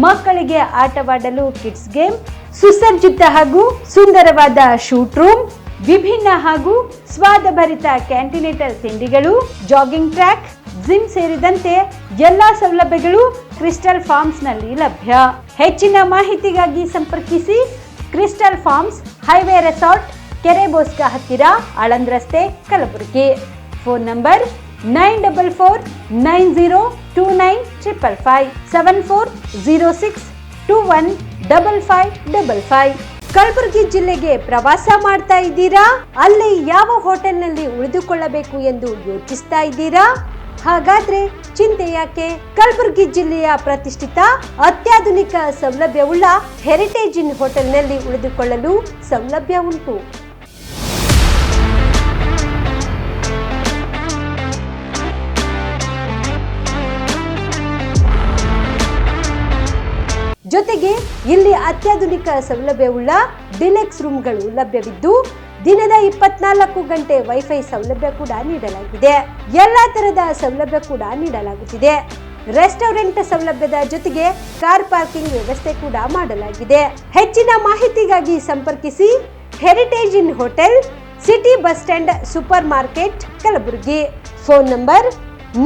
ಮಕ್ಕಳಿಗೆ ಆಟವಾಡಲು ಕಿಡ್ಸ್ ಗೇಮ್, ಸುಸಜ್ಜಿತ ಹಾಗೂ ಸುಂದರವಾದ ಶೂಟ್ ರೂಮ್, ವಿಭಿನ್ನ ಹಾಗೂ ಸ್ವಾದಭರಿತ ಕ್ಯಾಂಟಿನೇಟರ್ ತಿಂಡಿಗಳು, ಜಾಗಿಂಗ್ ಟ್ರ್ಯಾಕ್, ಜಿಮ್ ಸೇರಿದಂತೆ ಎಲ್ಲಾ ಸೌಲಭ್ಯಗಳು ಕ್ರಿಸ್ಟಲ್ ಫಾರ್ಮ್ಸ್ ನಲ್ಲಿ ಲಭ್ಯ. ಹೆಚ್ಚಿನ ಮಾಹಿತಿಗಾಗಿ ಸಂಪರ್ಕಿಸಿ ಕ್ರಿಸ್ಟಲ್ ಫಾರ್ಮ್ಸ್ ಹೈವೇ ರೆಸಾರ್ಟ್, ಕೆರೆಬೋಸ್ಕ ಹತ್ತಿರ, ಆಳಂದ್ ರಸ್ತೆ, ಕಲಬುರಗಿ. Phone number 9490295555 7406215555. ಕಲಬುರಗಿ ಜಿಲ್ಲೆಗೆ ಪ್ರವಾಸ ಮಾಡ್ತಾ ಇದ್ದೀರಾ? ಅಲ್ಲಿ ಯಾವ ಹೋಟೆಲ್ನಲ್ಲಿ ಉಳಿದುಕೊಳ್ಳಬೇಕು ಎಂದು ಯೋಚಿಸ್ತಾ ಇದ್ದೀರಾ? ಹಾಗಾದ್ರೆ ಚಿಂತೆ ಯಾಕೆ? ಕಲಬುರಗಿ ಜಿಲ್ಲೆಯ ಪ್ರತಿಷ್ಠಿತ ಅತ್ಯಾಧುನಿಕ ಸೌಲಭ್ಯವುಳ್ಳ ಹೆರಿಟೇಜ್ ಇನ್ ಹೋಟೆಲ್ನಲ್ಲಿ ಉಳಿದುಕೊಳ್ಳಲು ಸೌಲಭ್ಯ ಉಂಟು. ಜೊತೆಗೆ ಇಲ್ಲಿ ಅತ್ಯಾಧುನಿಕ ಸೌಲಭ್ಯವುಳ್ಳ ಡಿಲೆಕ್ಸ್ ರೂಮ್ಗಳು ಲಭ್ಯವಿದ್ದು ದಿನದ 24 ಗಂಟೆ ವೈಫೈ ಸೌಲಭ್ಯ ಕೂಡ ನೀಡಲಾಗಿದೆ. ಎಲ್ಲಾ ತರದ ಸೌಲಭ್ಯ ಕೂಡ ನೀಡಲಾಗುತ್ತಿದೆ. ರೆಸ್ಟೋರೆಂಟ್ ಸೌಲಭ್ಯದ ಜೊತೆಗೆ ಕಾರ್ ಪಾರ್ಕಿಂಗ್ ವ್ಯವಸ್ಥೆ ಕೂಡ ಮಾಡಲಾಗಿದೆ. ಹೆಚ್ಚಿನ ಮಾಹಿತಿಗಾಗಿ ಸಂಪರ್ಕಿಸಿ heritage inn hotel, city bus stand, super market, Kalaburagi. Phone number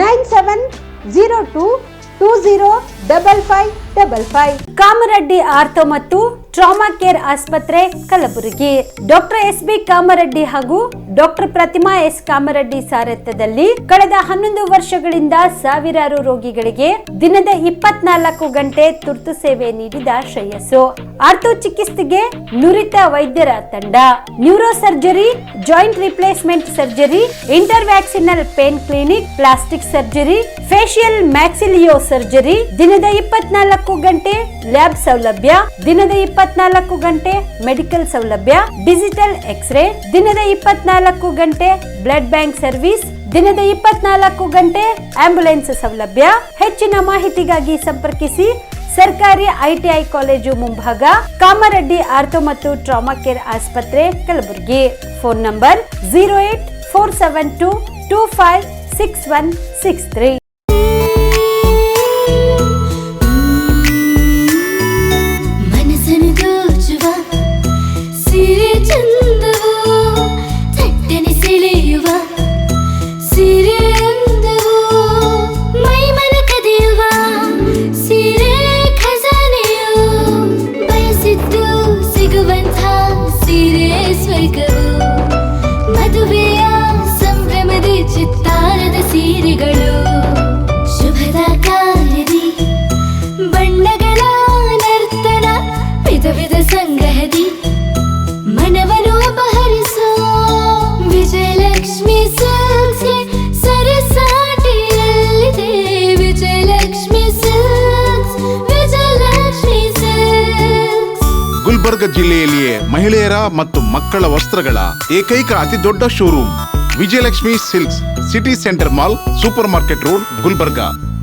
9702205555. 5555. Kamareddy ortho ಮತ್ತು ಟ್ರಾಮಾ ಕೇರ್ ಆಸ್ಪತ್ರೆ ಕಲಬುರಗಿ. ಡಾಕ್ಟರ್ SB ಕಾಮರೆಡ್ಡಿ ಹಾಗೂ ಡಾಕ್ಟರ್ ಪ್ರತಿಮಾ S ಕಾಮರೆಡ್ಡಿ ಸಾರಥ್ಯದಲ್ಲಿ ಕಳೆದ 11 ವರ್ಷಗಳಿಂದ ಸಾವಿರಾರು ರೋಗಿಗಳಿಗೆ ದಿನದ 24 ಗಂಟೆ ತುರ್ತು ಸೇವೆ ನೀಡಿದ ಶ್ರೇಯಸ್ಸು. ಆರ್ಥೋ ಚಿಕಿತ್ಸೆಗೆ ನುರಿತ ವೈದ್ಯರ ತಂಡ, neuro surgery, joint replacement surgery, interventional pain clinic, plastic surgery, facial maxillo surgery, ದಿನದ 24 ಗಂಟೆ ಲ್ಯಾಬ್ ಸೌಲಭ್ಯ, ದಿನದ 24 ಗಂಟೆ ಮೆಡಿಕಲ್ ಸೌಲಭ್ಯ, ಡಿಜಿಟಲ್ ಎಕ್ಸ್ರೇ, ದಿನದ 24 ಗಂಟೆ ಬ್ಲಡ್ ಬ್ಯಾಂಕ್ ಸರ್ವಿಸ್, ದಿನದ 24 ಗಂಟೆ ಆಂಬ್ಯುಲೆನ್ಸ್ ಸೌಲಭ್ಯ. ಹೆಚ್ಚಿನ ಮಾಹಿತಿಗಾಗಿ ಸಂಪರ್ಕಿಸಿ ಸರ್ಕಾರಿ ITI ಕಾಲೇಜು ಮುಂಭಾಗ, ಕಾಮರೆಡ್ಡಿ ಆರ್ಥೋ ಮತ್ತು ಟ್ರಾಮಾ ಕೇರ್ ಆಸ್ಪತ್ರೆ ಕಲಬುರಗಿ. Phone number 08472256163. ಮದುವೆಯ ಸಂಭ್ರಮದ ಚಿತ್ತಾರದ ಸೀರೆಗಳು, ಶುಭದ ಕಾರ್ಯದಿ ಬಣ್ಣಗಳ ನರ್ತನ, ವಿಧ ವಿಧ ಸಂಗ್ರಹದಿ ಮನವನ್ನು ಅಪಹರಿಸೋ ವಿಜಯಲಕ್ಷ್ಮಿ ಸಿಲ್ಕ್ಸ್ ಸರಸಾಟಿಯಲ್ಲಿದೆ. Vijayalakshmi silks, Vijayalakshmi silks. ಗುಲ್ಬರ್ಗ ಜಿಲ್ಲೆಯಲ್ಲಿಯೇ ಮಹಿಳೆಯರ ಮತ್ತು ಮಕ್ಕಳ ವಸ್ತ್ರಗಳ ಏಕೈಕ ಅತಿ ದೊಡ್ಡ showroom Vijayalakshmi silks, city centre mall, super market road, Gulbarga.